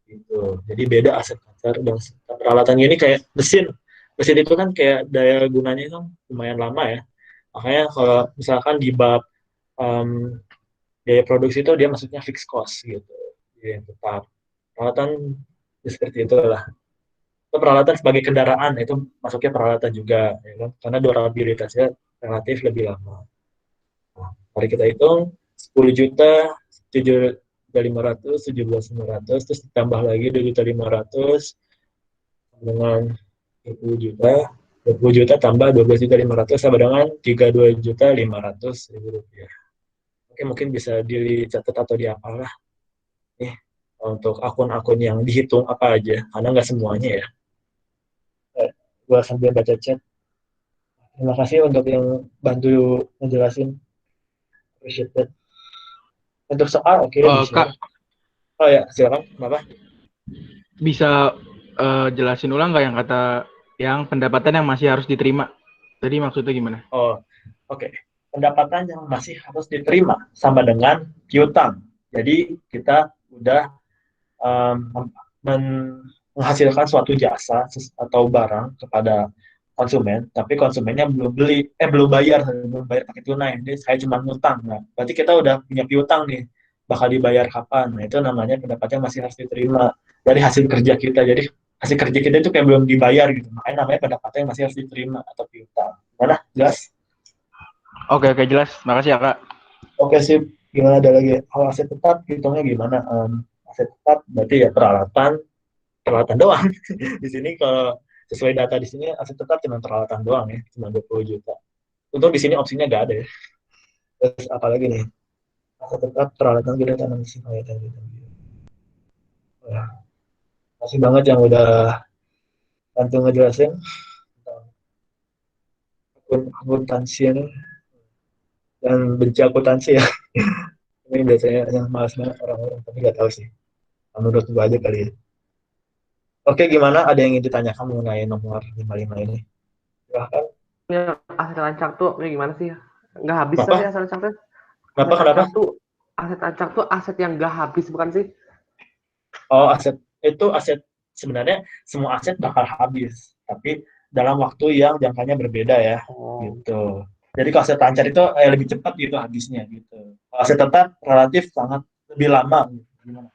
Speaker 2: Gitu. Jadi beda aset lancar dan peralatan ini kayak mesin. Mesin itu kan kayak daya gunanya itu lumayan lama ya. Makanya kalau misalkan di bab um, biaya produksi itu dia maksudnya fixed cost gitu. Jadi tetap peralatan ya seperti itulah. Itu peralatan sebagai kendaraan itu masuknya peralatan juga ya kan? Karena durabilitasnya relatif lebih lama. Nah, mari kita hitung 10 juta, 7 juta 500, 17.500, terus ditambah lagi 2 juta 500 dengan 20 juta, 20 juta tambah 12 juta 500 sama dengan 32 juta 500 ribu rupiah. Oke, mungkin bisa dicatat atau diapalah nih untuk akun-akun yang dihitung apa aja, karena nggak semuanya ya. Gua sambil baca chat. Terima kasih untuk yang bantu ngejelasin. Appreciate that. Untuk soal, oke, di-share.
Speaker 7: Kak,
Speaker 2: Oh ya, silakan, Bapak.
Speaker 7: bisa jelasin ulang nggak yang kata yang pendapatan yang masih harus diterima? Tadi maksudnya gimana?
Speaker 2: Oh, oke. Pendapatan yang masih harus diterima sama dengan piutang. Jadi kita udah menghasilkan suatu jasa atau barang kepada konsumen, tapi konsumennya belum bayar pakai tunai. Jadi saya cuma ngutang. Nah, berarti kita udah punya piutang nih, bakal dibayar kapan. Nah, itu namanya pendapatan masih harus diterima dari hasil kerja kita. Jadi hasil kerja kita itu kayak belum dibayar gitu. Makanya namanya pendapatan yang masih harus diterima atau piutang. Mana? Jelas?
Speaker 7: Oke, jelas. Makasih ya, Kak.
Speaker 2: Oke sih, gimana ada lagi? Kalau aset tetap, hitungnya gimana? Aset tetap berarti ya peralatan doang. Di sini kalau sesuai data di sini aset tetap cuma peralatan doang ya, cuma 20 juta. Untuk di sini opsinya nggak ada ya. Terus apalagi nih? Aset tetap peralatan gede tanam mesin hayatan gitu. Wah, makasih banget yang udah bantu ngejelasin tentang akuntansi ini dan benci akuntansi ya. Ini biasanya yang malas banget orang-orang, tapi nggak tahu sih. Menurut gua aja kali ya. Oke, gimana? Ada yang ingin ditanyakan mengenai nomor 55 ini? Silahkan.
Speaker 6: Ya, aset lancar tuh ini gimana sih? Nggak habis
Speaker 2: Kenapa?
Speaker 6: sih aset lancar tuh.
Speaker 2: Kenapa?
Speaker 6: Aset lancar tuh aset yang nggak habis bukan sih?
Speaker 2: Oh, aset itu aset sebenarnya semua aset bakal habis, tapi dalam waktu yang jangkanya berbeda ya, gitu. Jadi kalau aset lancar itu lebih cepat gitu habisnya gitu. Kalau aset tetap relatif sangat lebih lama. Gitu. Gimana?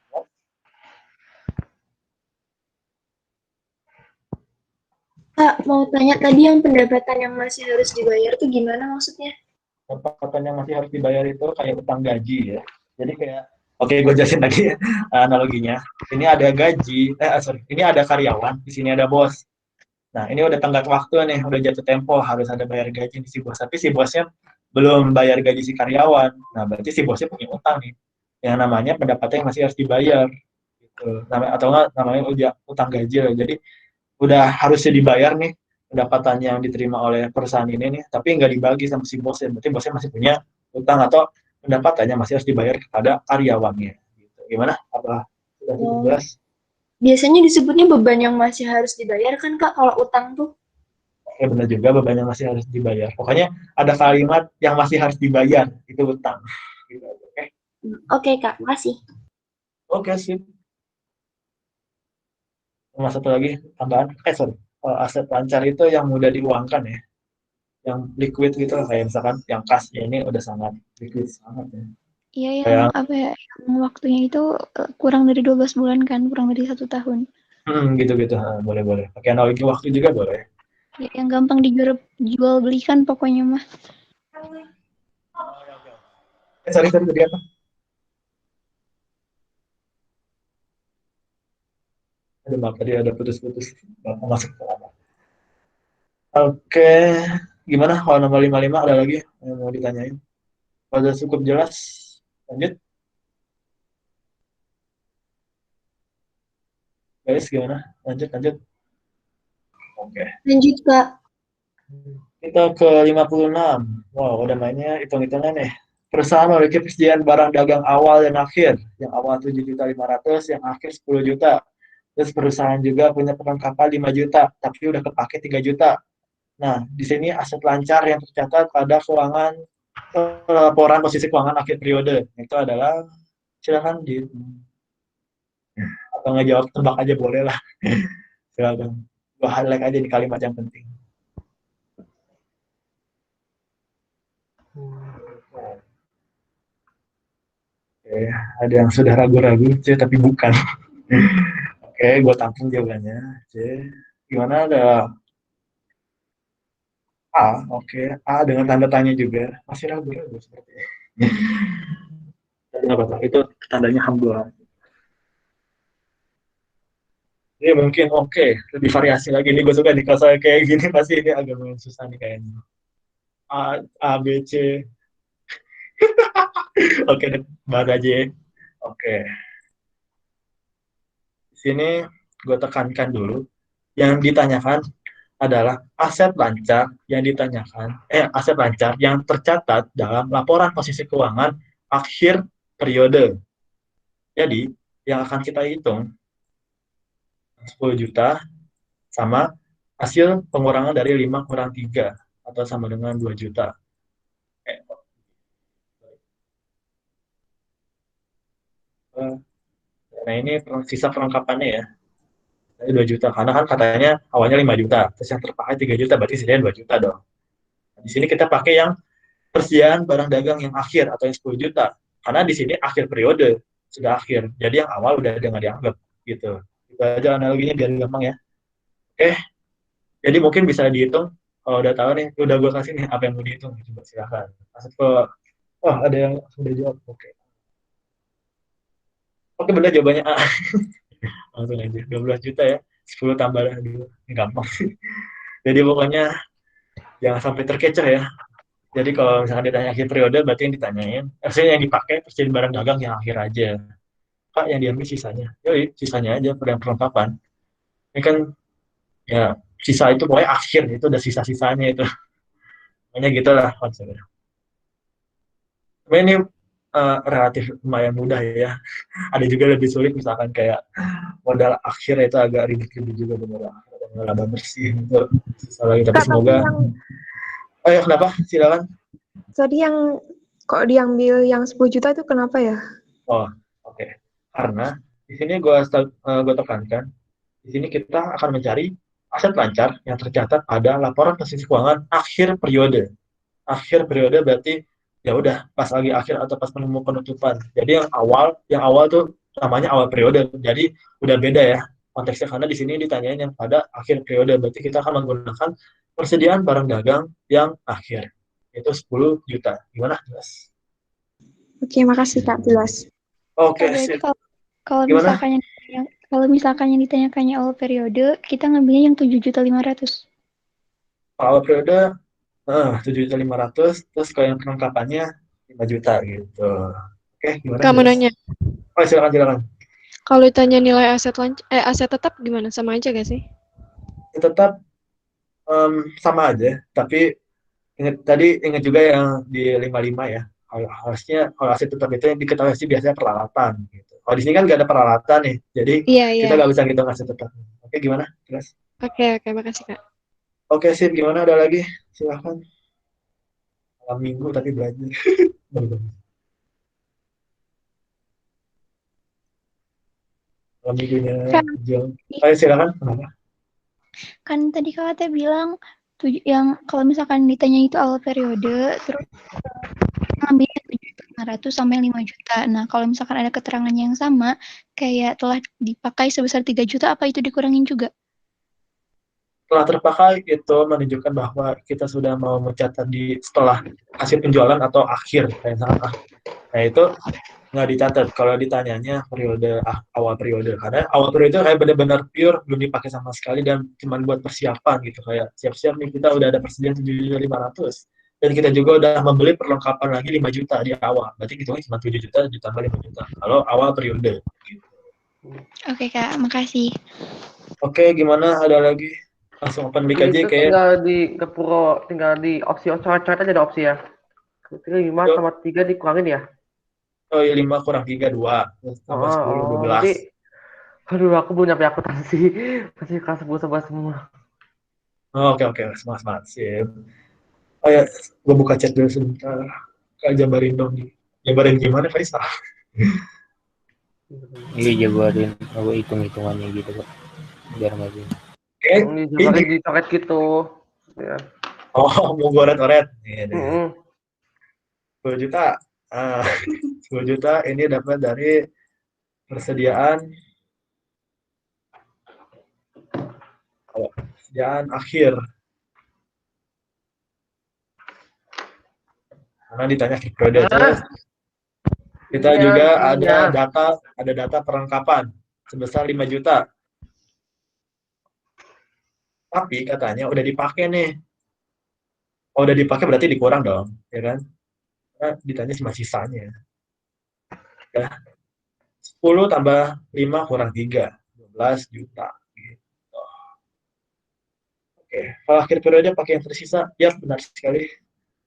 Speaker 1: Kak, mau tanya tadi yang pendapatan yang masih harus dibayar tuh gimana maksudnya?
Speaker 2: Pendapatan yang masih harus dibayar itu kayak utang gaji ya. Jadi kayak, oke, gue jelasin lagi ya, analoginya. Ini ada gaji, ini ada karyawan, di sini ada bos. Nah, ini udah tenggat waktu nih, udah jatuh tempo, harus ada bayar gaji nih si bos. Tapi si bosnya belum bayar gaji si karyawan. Nah, berarti si bosnya punya utang nih. Yang namanya pendapatan yang masih harus dibayar. Gitu. Atau enggak, namanya udah utang gaji lah. Jadi, udah harusnya dibayar nih pendapatan yang diterima oleh perusahaan ini nih, tapi nggak dibagi sama si bosnya. Berarti bosnya masih punya utang atau pendapatannya masih harus dibayar kepada karyawannya. Gitu. Gimana? Apa sudah cukup jelas?
Speaker 1: Biasanya disebutnya beban yang masih harus dibayar kan Kak kalau utang tuh?
Speaker 2: Ya benar juga beban yang masih harus dibayar. Pokoknya ada kalimat yang masih harus dibayar, itu utang. Gitu, oke?
Speaker 1: Oke Kak, makasih.
Speaker 2: Oke, sip. Sama satu lagi tambahan, sorry. Aset lancar itu yang mudah diuangkan ya, yang liquid gitu, kayak misalkan yang kas ya ini udah sangat liquid sangat ya.
Speaker 8: Iya, yang
Speaker 2: Kayak,
Speaker 8: apa ya, yang waktunya itu kurang dari 12 bulan kan, kurang dari 1 tahun.
Speaker 2: gitu-gitu, boleh. Pakai analogi waktu juga boleh.
Speaker 8: Ya, yang gampang dijual belikan pokoknya mah.
Speaker 2: Sorry, tadi apa? Maaf, tadi ada putus-putus. Bapak masuk ke apa? Oke, Gimana kalau nomor 55 ada lagi yang mau ditanyain? Pada cukup jelas. Lanjut. Guys, gimana? Lanjut. Oke.
Speaker 3: Lanjut, Kak.
Speaker 2: Kita ke 56. Wow, udah mainnya hitung-hitungan nih. Perusahaan memiliki persediaan barang dagang awal dan akhir. Yang awal 7.500.000, yang akhir 10 juta. Terus perusahaan juga punya perlengkapan 5 juta, tapi udah kepake 3 juta. Nah, di sini aset lancar yang tercatat pada keuangan laporan posisi keuangan akhir periode. Itu adalah, silakan di atau ngejawab tebak aja boleh lah. Silakan. Gua highlight aja di kalimat yang penting. Oke, ada yang sudah ragu-ragu, C, tapi bukan. Oke, gue tampung jawabannya. C, gimana ada A? Oke, A dengan tanda tanya juga. Masih ragu-ragu sepertinya. Tapi nggak apa-apa, itu tandanya hamburan. Ini mungkin oke, lebih variasi lagi. Ini gue suka nih, kalau saya kayak gini pasti ini agak susah nih kayaknya. A, B, C. Oke, bahas aja ya. Oke. Di sini gue tekankan dulu. Yang ditanyakan adalah aset lancar aset lancar yang tercatat dalam laporan posisi keuangan akhir periode. Jadi, yang akan kita hitung 10 juta sama hasil pengurangan dari 5 kurang 3 atau sama dengan 2 juta. Nah, ini sisa perlengkapannya ya. 2 juta, karena kan katanya awalnya 5 juta, terus yang terpakai 3 juta, berarti sisanya 2 juta dong. Nah, di sini kita pakai yang persediaan barang dagang yang akhir atau yang 10 juta, karena di sini akhir periode, sudah akhir, jadi yang awal udah nggak dianggap, gitu. Itu aja analoginya biar gampang ya. Oke, jadi mungkin bisa dihitung, kalau udah tahu nih, udah gue kasih nih apa yang mau dihitung, coba silakan. Masuk ke, oh ada yang sudah jawab, oke. Oke, benar jawabannya A. Langsung aja, 12 juta ya, 10 tambah 2, gampang. Jadi pokoknya jangan sampai terkecoh ya. Jadi kalau misalkan ditanya akhir periode, berarti yang ditanyain, yang dipakai persediaan barang dagang yang akhir aja. Kak, yang diambil sisanya. Yoi, sisanya aja, perlengkapan. Ini kan, ya, sisa itu pokoknya akhir, itu udah sisa-sisanya itu. Pokoknya gitu lah konsepnya. Tapi ini relatif lumayan mudah ya. Ada juga lebih sulit, misalkan kayak modal akhir itu agak ribet-ribet juga, bener laba bersih itu susah lagi, tapi
Speaker 5: Kak,
Speaker 2: semoga oh ya, kenapa? Silakan.
Speaker 5: tadi yang kok diambil yang 10 juta itu kenapa ya?
Speaker 2: Oh, oke. Karena di sini gue tekankan, di sini kita akan mencari aset lancar yang tercatat pada laporan posisi keuangan akhir periode. Akhir periode berarti ya udah pas lagi akhir atau pas penemu penutupan. Jadi yang awal tuh namanya awal periode. Jadi udah beda ya konteksnya, karena di sini ditanyain yang pada akhir periode. Berarti kita akan menggunakan persediaan barang dagang yang akhir. Itu 10 juta. Gimana, jelas?
Speaker 5: Oke, makasih Kak, jelas.
Speaker 2: Oke,
Speaker 8: Berarti
Speaker 2: sip.
Speaker 8: kalau
Speaker 2: Gimana?
Speaker 8: misalkan yang ditanyakannya awal periode, kita ngambilnya yang 7.500.000.
Speaker 2: Awal periode 7.500.000, terus kalau yang perlengkapannya 5 juta gitu. Oke, gimana?
Speaker 5: Kamu
Speaker 2: Jelas?
Speaker 5: nanya,
Speaker 2: Oh, silakan.
Speaker 5: kalau ditanya nilai aset tetap gimana? Sama aja gak sih?
Speaker 2: Tetap sama aja, tapi ingat juga yang di 55 ya. Harusnya kalau aset tetap itu yang diketahui sih biasanya peralatan gitu. Kalau di sini kan nggak ada peralatan nih, jadi kita
Speaker 5: Iya.
Speaker 2: nggak bisa ngitung aset tetap. Oke, gimana? Jelas?
Speaker 5: Oke, makasih Kak.
Speaker 2: Oke, sip. Gimana? Ada lagi? Silahkan. Malam minggu tapi belajar. Malam minggunya
Speaker 8: Kak,
Speaker 2: jam. Ayo silakan. Kenapa?
Speaker 8: kan tadi kakak bilang yang kalau misalkan ditanya itu awal periode, terus ngambilnya 7.500.000 sampai 5 juta. Nah, kalau misalkan ada keterangannya yang sama, kayak telah dipakai sebesar 3 juta, apa itu dikurangin juga?
Speaker 2: Setelah terpakai itu menunjukkan bahwa kita sudah mau mencatat di setelah hasil penjualan atau akhir, kayak misalkan nah itu nggak dicatat kalau ditanyanya periode awal periode, karena awal periode kayak benar-benar pure belum dipakai sama sekali dan cuma buat persiapan gitu, kayak siap-siap nih kita udah ada persediaan 7.500.000 dan kita juga udah membeli perlengkapan lagi 5 juta di awal, berarti gitu cuma 7 juta ditambah 5 juta kalau awal periode gitu.
Speaker 8: Oke Kak, makasih.
Speaker 2: Oke, gimana, ada lagi langsung open mic aja
Speaker 6: Itu
Speaker 2: kayak
Speaker 6: tinggal di opsi coret-coret aja ada opsi ya. Ketika 5 sama 3 dikurangin ya.
Speaker 2: oh iya 5 kurang 3 2 tambah 10 12.
Speaker 6: Berarti, aduh aku belum nyampe akuntansi. Masih kelas 10 11 semua.
Speaker 2: Oke, semangat sip. Oh ya, gue buka chat dulu sebentar. Kak, jabarin dong nih. Jabarin gimana, Faisal?
Speaker 4: Iya, jabarin apa hitung-hitungannya gitu Pak, biar nggak bingung.
Speaker 6: Dicoret dicoret gitu. Ya.
Speaker 2: Oh, mau goret-oret. Ini 10 juta. 10 juta ini dapat dari persediaan akhir. Karena ditanya periode terus. Kita juga ada data perlengkapan sebesar 5 juta. Tapi katanya udah dipakai nih. Oh, udah dipakai berarti dikurang dong, ya kan? Nah, ditanya cuma sisanya. Ya. 10 tambah 5 kurang 3, 12 juta. Gitu. Oke, kalau akhir periode pakai yang tersisa, ya benar sekali.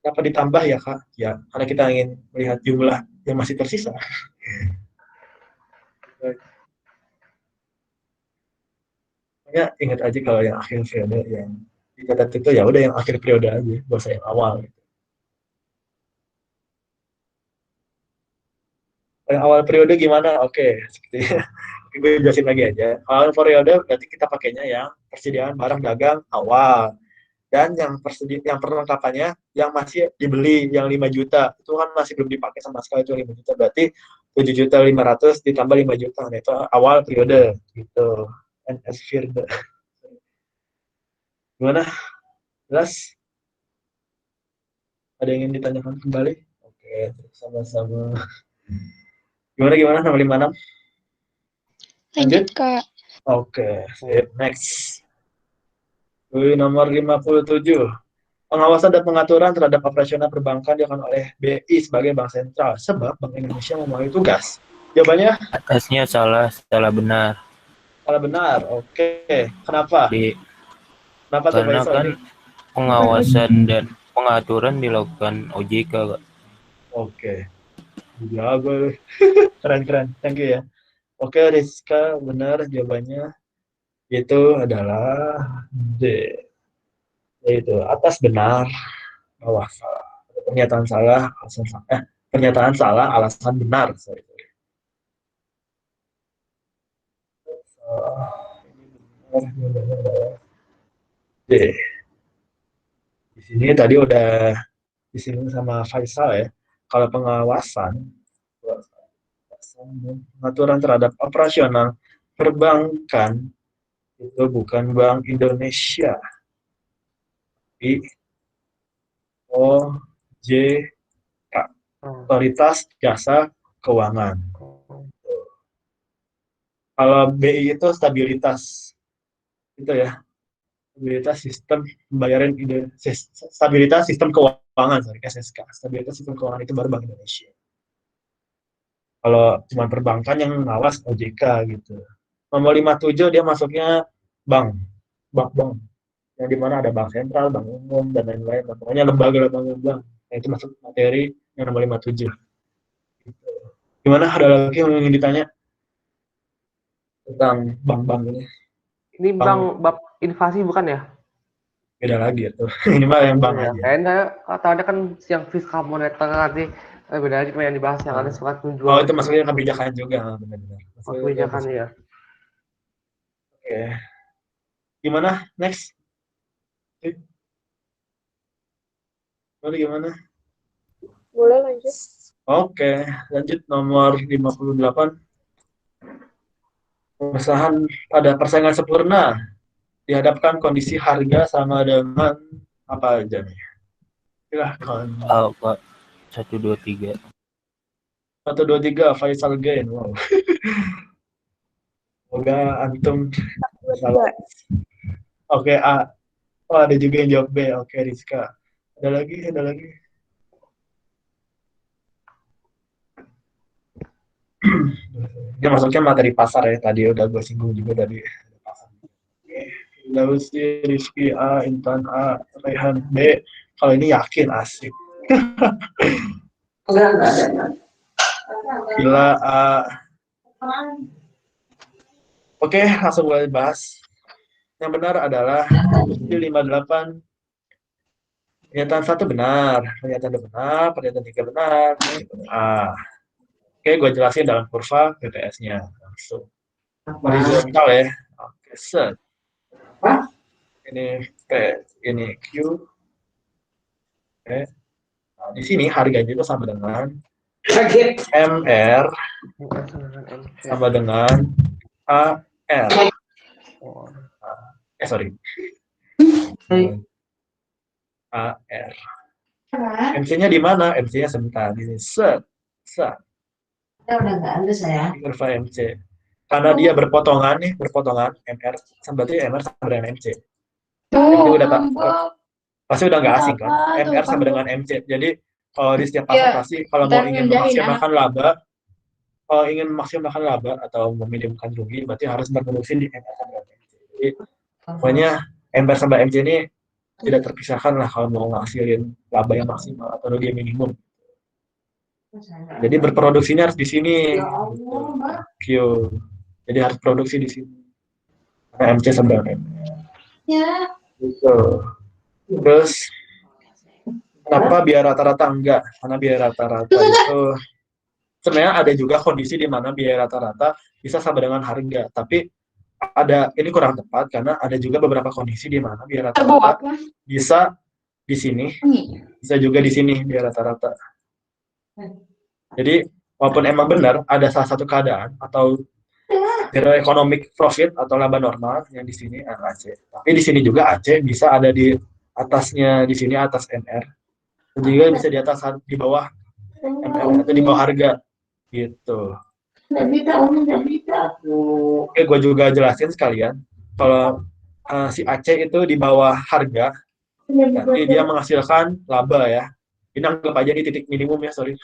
Speaker 2: Kenapa ditambah ya Kak? Ya, karena kita ingin melihat jumlah yang masih tersisa. Ya, ingat aja kalau yang akhir periode yang dicatat itu ya udah yang akhir periode aja, gak usah yang awal. Gitu. Yang awal periode gimana? Oke, gue jelasin lagi aja. Awal periode berarti kita pakainya yang persediaan barang dagang awal. Dan yang perlengkapannya yang masih dibeli yang 5 juta itu kan masih belum dipakai sama sekali, itu 5 juta berarti 7.500.000 ditambah 5 juta, nah itu awal periode gitu. NS periode gimana, jelas? Ada yang ingin ditanyakan kembali? Oke, sama-sama. Gimana 656?
Speaker 8: Lanjut Kak.
Speaker 2: Oke, next. Nomor 57. Pengawasan dan pengaturan terhadap operasional perbankan dilakukan oleh BI sebagai bank sentral, sebab Bank Indonesia memenuhi tugas. Jawabannya?
Speaker 4: Atasnya salah benar.
Speaker 2: Salah benar, oke. Kenapa? Kenapa
Speaker 4: karena kan pengawasan dan pengaturan dilakukan OJK, Kak.
Speaker 2: Oke. Jago. Keren. Thank you ya. Oke, Rizka, benar jawabannya. Itu adalah D. Yaitu atas benar, bawah salah. Pernyataan salah, alasan salah. Pernyataan salah, alasan benar. Sorry. D. Di sini tadi udah disinggung sama Faisal ya. Kalau pengawasan pengaturan terhadap operasional perbankan itu bukan Bank Indonesia, tapi OJK, Otoritas Jasa Keuangan. Kalau BI itu stabilitas, itu ya, stabilitas sistem pembayaran, stabilitas sistem keuangan, SSK, stabilitas sistem keuangan itu baru Bank Indonesia. Kalau cuma perbankan yang ngawas OJK gitu. Nomor 57 dia masuknya bank, yang dimana ada bank sentral, bank umum, dan lain-lain. Pokoknya lembaga-lembaga bank. Nah, itu masuk materi yang nomor 57. Gitu. Gimana, ada lagi yang ingin ditanya tentang bank-bank ini?
Speaker 6: Ini bank invasi bukan ya?
Speaker 2: Beda lagi itu. Ini mah yang bank aja.
Speaker 6: Kayaknya katanya kan yang fiskal moneter nanti beda lagi yang dibahas yang ada surat menjual.
Speaker 2: Oh, itu maksudnya kebijakan juga, benar-benar.
Speaker 6: Kebijakan ya.
Speaker 2: Oke. Gimana? Next. Gimana?
Speaker 5: Boleh lanjut.
Speaker 2: Oke, lanjut nomor 58. Pengesahan pada persaingan sempurna dihadapkan kondisi harga sama dengan apa aja nih? Silahkan.
Speaker 4: Pak 1, 2, 3.
Speaker 2: 1, 2, 3, Faisal Gain. Wow. Semoga antum salah. Oke, A. Oh, ada juga yang jawab B. Oke, Rizka. Ada lagi, ada lagi. Ini masuknya materi pasar ya. Tadi udah gue singgung juga tadi. Dausi, Rizky A, Intan A, Rehan B. Kalau ini yakin asik. Gila A. Oke, langsung mulai bahas. Yang benar adalah 58. Pernyataan 1 benar, pernyataan 2 benar, pernyataan 3 benar. Oke, gue jelasin dalam kurva PPS-nya. Langsung. Horizontal ya. Oke, set. Ini P, ini Q. Oke. Nah, di sini harganya itu sama dengan MR sama dengan AR. Sorry. AR. MC-nya di mana? MC-nya sebentar. Di sini. Set.
Speaker 9: Udah nggak ada saya.
Speaker 2: Kurva MC. Karena dia berpotongan nih, berpotongan MR, berarti MR sama dengan MC. Ini udah pasti udah nggak asing kan? MR sama dengan MC. Jadi kalau di setiap pasar pasti kalau mau ingin memaksimalkan laba, kalau ingin memaksimalkan laba atau meminimumkan rugi, berarti harus berproduksi di MR sama dengan MC. Jadi pokoknya MR sama MC ini tidak terpisahkan lah kalau mau ngasilin laba yang maksimal atau rugi minimum. Jadi berproduksinya harus di sini. Q. Jadi harus produksi di sini. Karena MC sama dengan MR.
Speaker 9: Ya.
Speaker 2: Gitu. Terus kenapa biaya rata-rata enggak? Karena biaya rata-rata itu sebenarnya ada juga kondisi di mana biaya rata-rata bisa sama dengan harga, tapi ada ini kurang tepat karena ada juga beberapa kondisi di mana biaya rata-rata bisa di sini, bisa juga di sini biaya rata-rata. Jadi walaupun emang benar ada salah satu keadaan atau zero economic profit atau laba normal yang di sini AC, tapi di sini juga AC bisa ada di atasnya, di sini atas MR, dan juga bisa di atas, di bawah MR atau di bawah harga gitu. Oke, gue juga jelasin sekalian kalau si AC itu di bawah harga, nanti dia menghasilkan laba ya. Ini anggap aja di titik minimum ya, sorry.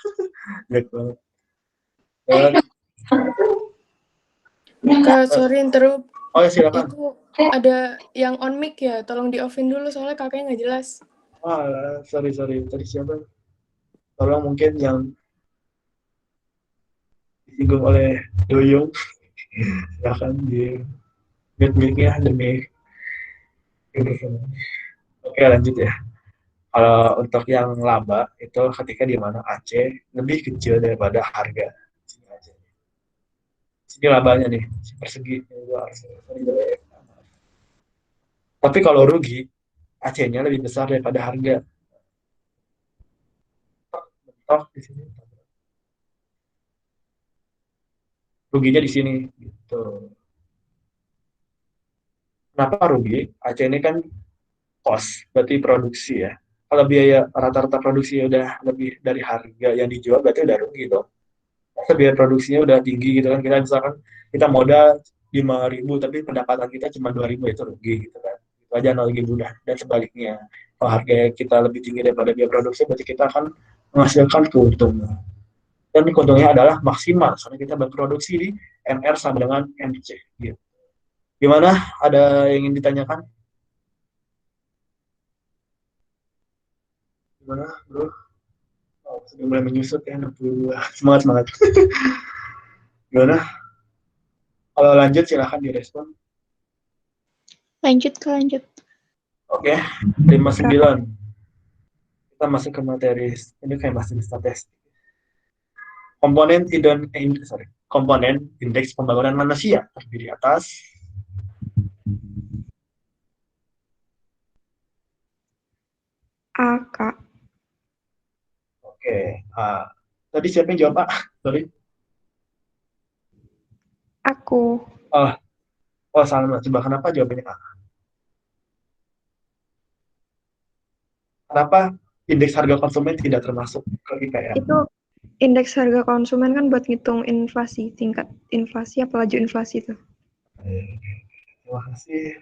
Speaker 5: Kak, sorry interrupt.
Speaker 2: Oh ya silakan.
Speaker 5: Itu ada yang on mic ya, tolong di offin dulu soalnya kakaknya nggak jelas.
Speaker 2: Sorry. Tadi siapa? Tolong mungkin yang disinggung oleh Doyong. Silakan di mute mic-nya demi. Oke, lanjut ya. Kalau untuk yang laba itu ketika di mana AC lebih kecil daripada harga. Sini labanya nih, persegi. Tapi kalau rugi, AC-nya lebih besar daripada harga. Di sini. Ruginya di sini gitu. Kenapa rugi? AC ini kan cost, berarti produksi ya. Kalau biaya rata-rata produksi udah lebih dari harga yang dijual, berarti udah rugi dong. Karena biaya produksinya udah tinggi gitu kan. Kita misalkan kita modal 5.000 tapi pendapatan kita cuma 2.000, itu rugi gitu kan. Itu aja analogi mudah. Dan sebaliknya, kalau harga kita lebih tinggi daripada biaya produksi, berarti kita akan menghasilkan keuntungan. Dan keuntungannya adalah maksimal karena kita berproduksi di MR sama dengan MC gitu. Gimana? Ada yang ingin ditanyakan? Gimana, bro? Sudah mulai menyusut ya, 62. Semangat. Gimana? Kalau lanjut silahkan direspon.
Speaker 8: Lanjut.
Speaker 2: Oke, 59. Kita masuk ke materi, ini kayak masih statistik. Komponen indeks pembangunan manusia terdiri atas
Speaker 5: A, Kak.
Speaker 2: Oke, tadi siapa yang jawab A? Sorry.
Speaker 5: Aku.
Speaker 2: Oh, salah. Coba kenapa jawabannya A? Kenapa indeks harga konsumen tidak termasuk ke IPM?
Speaker 5: Itu indeks harga konsumen kan buat ngitung inflasi, tingkat inflasi apa laju inflasi itu.
Speaker 2: Terima kasih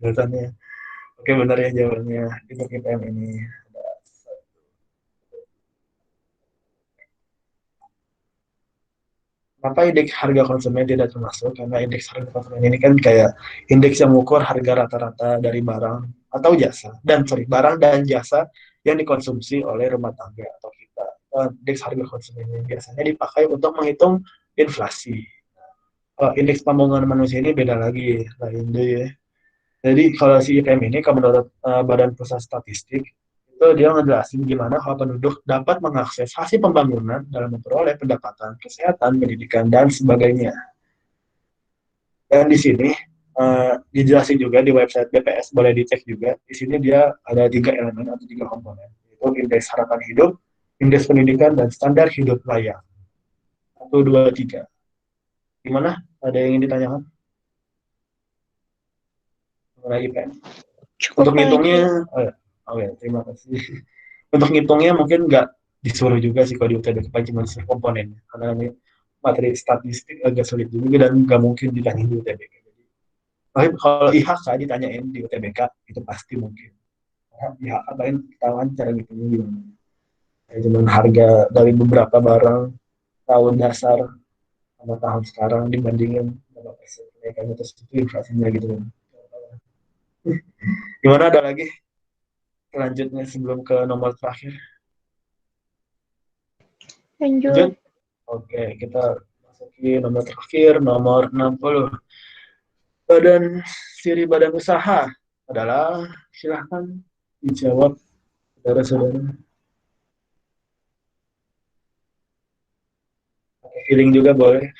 Speaker 2: jawabannya. Oke, benar ya jawabannya. Itu IPM ini. Kenapa indeks harga konsumen tidak termasuk? Karena indeks harga konsumen ini kan kayak indeks yang mengukur harga rata-rata dari barang atau jasa, barang dan jasa yang dikonsumsi oleh rumah tangga atau kita. Indeks harga konsumen ini biasanya dipakai untuk menghitung inflasi. Indeks pembangunan manusia ini beda lagi, lain deh ya. Jadi kalau si IPM ini, kalau menurut Badan Pusat Statistik, itu dia ngejelasin gimana kalau penduduk dapat mengakses hasil pembangunan dalam memperoleh pendapatan, kesehatan, pendidikan, dan sebagainya. Dan di sini dijelasin juga di website BPS, boleh dicek juga. Di sini dia ada 3 elemen atau 3 komponen, yaitu indeks harapan hidup, indeks pendidikan, dan standar hidup layak. 1, 2, 3. Gimana? Ada yang ingin ditanyakan? Mengenai IPM?
Speaker 5: Cukup
Speaker 2: Untuk
Speaker 5: Pak
Speaker 2: ngitungnya,
Speaker 5: Lagi.
Speaker 2: oke, terima kasih. Untuk ngitungnya mungkin nggak disuruh juga sih kalau di UTBK cuma disuruh komponennya, karena ini materi statistik agak sulit juga dan nggak mungkin ditanya di UTBK. Tapi kalau IHK ditanyain di UTBK itu pasti mungkin. Karena IHK lain ketahuan cara ngitungnya gimana. Kayak cuman harga dari beberapa barang tahun dasar sama tahun sekarang dibandingin berapa persen kenaikannya, terus itu inflasinya gitu kan. Gimana, ada lagi selanjutnya sebelum ke nomor terakhir?
Speaker 5: Lanjut.
Speaker 2: Lanjut. Oke, kita masuki nomor terakhir, nomor 60. Ciri badan usaha adalah, silahkan dijawab saudara-saudara. Feeling juga boleh.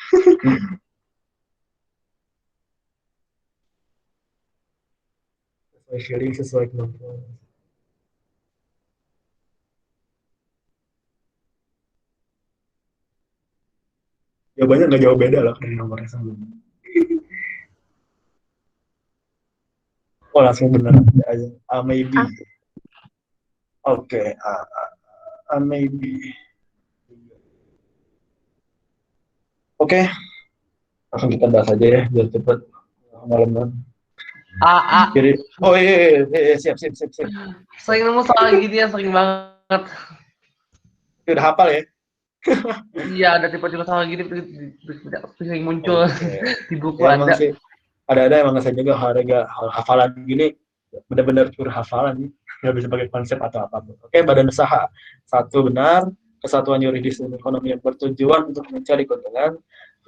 Speaker 2: Sesuai feeling, sesuai kemampuan. Jawabannya nggak jauh beda lah dari nomor yang sebelumnya. Oh, langsung benar aja. Maybe. Oke, maybe. Oke, langsung kita bahas aja ya, biar cepet malam-malam. Jadi, oh iya, siap.
Speaker 6: Sering nemu soal gini ya, sering banget.
Speaker 2: Udah hafal ya?
Speaker 6: Iya, ada tipe-tipe soal gini sering muncul di buku
Speaker 2: Ya,
Speaker 6: ada.
Speaker 2: emang sih, ada emang saya juga hafalan gini benar-benar pure hafalan, nggak bisa pakai konsep atau apapun. Oke, badan usaha. 1, benar, kesatuan yuridis dan ekonomi yang bertujuan untuk mencari keuntungan.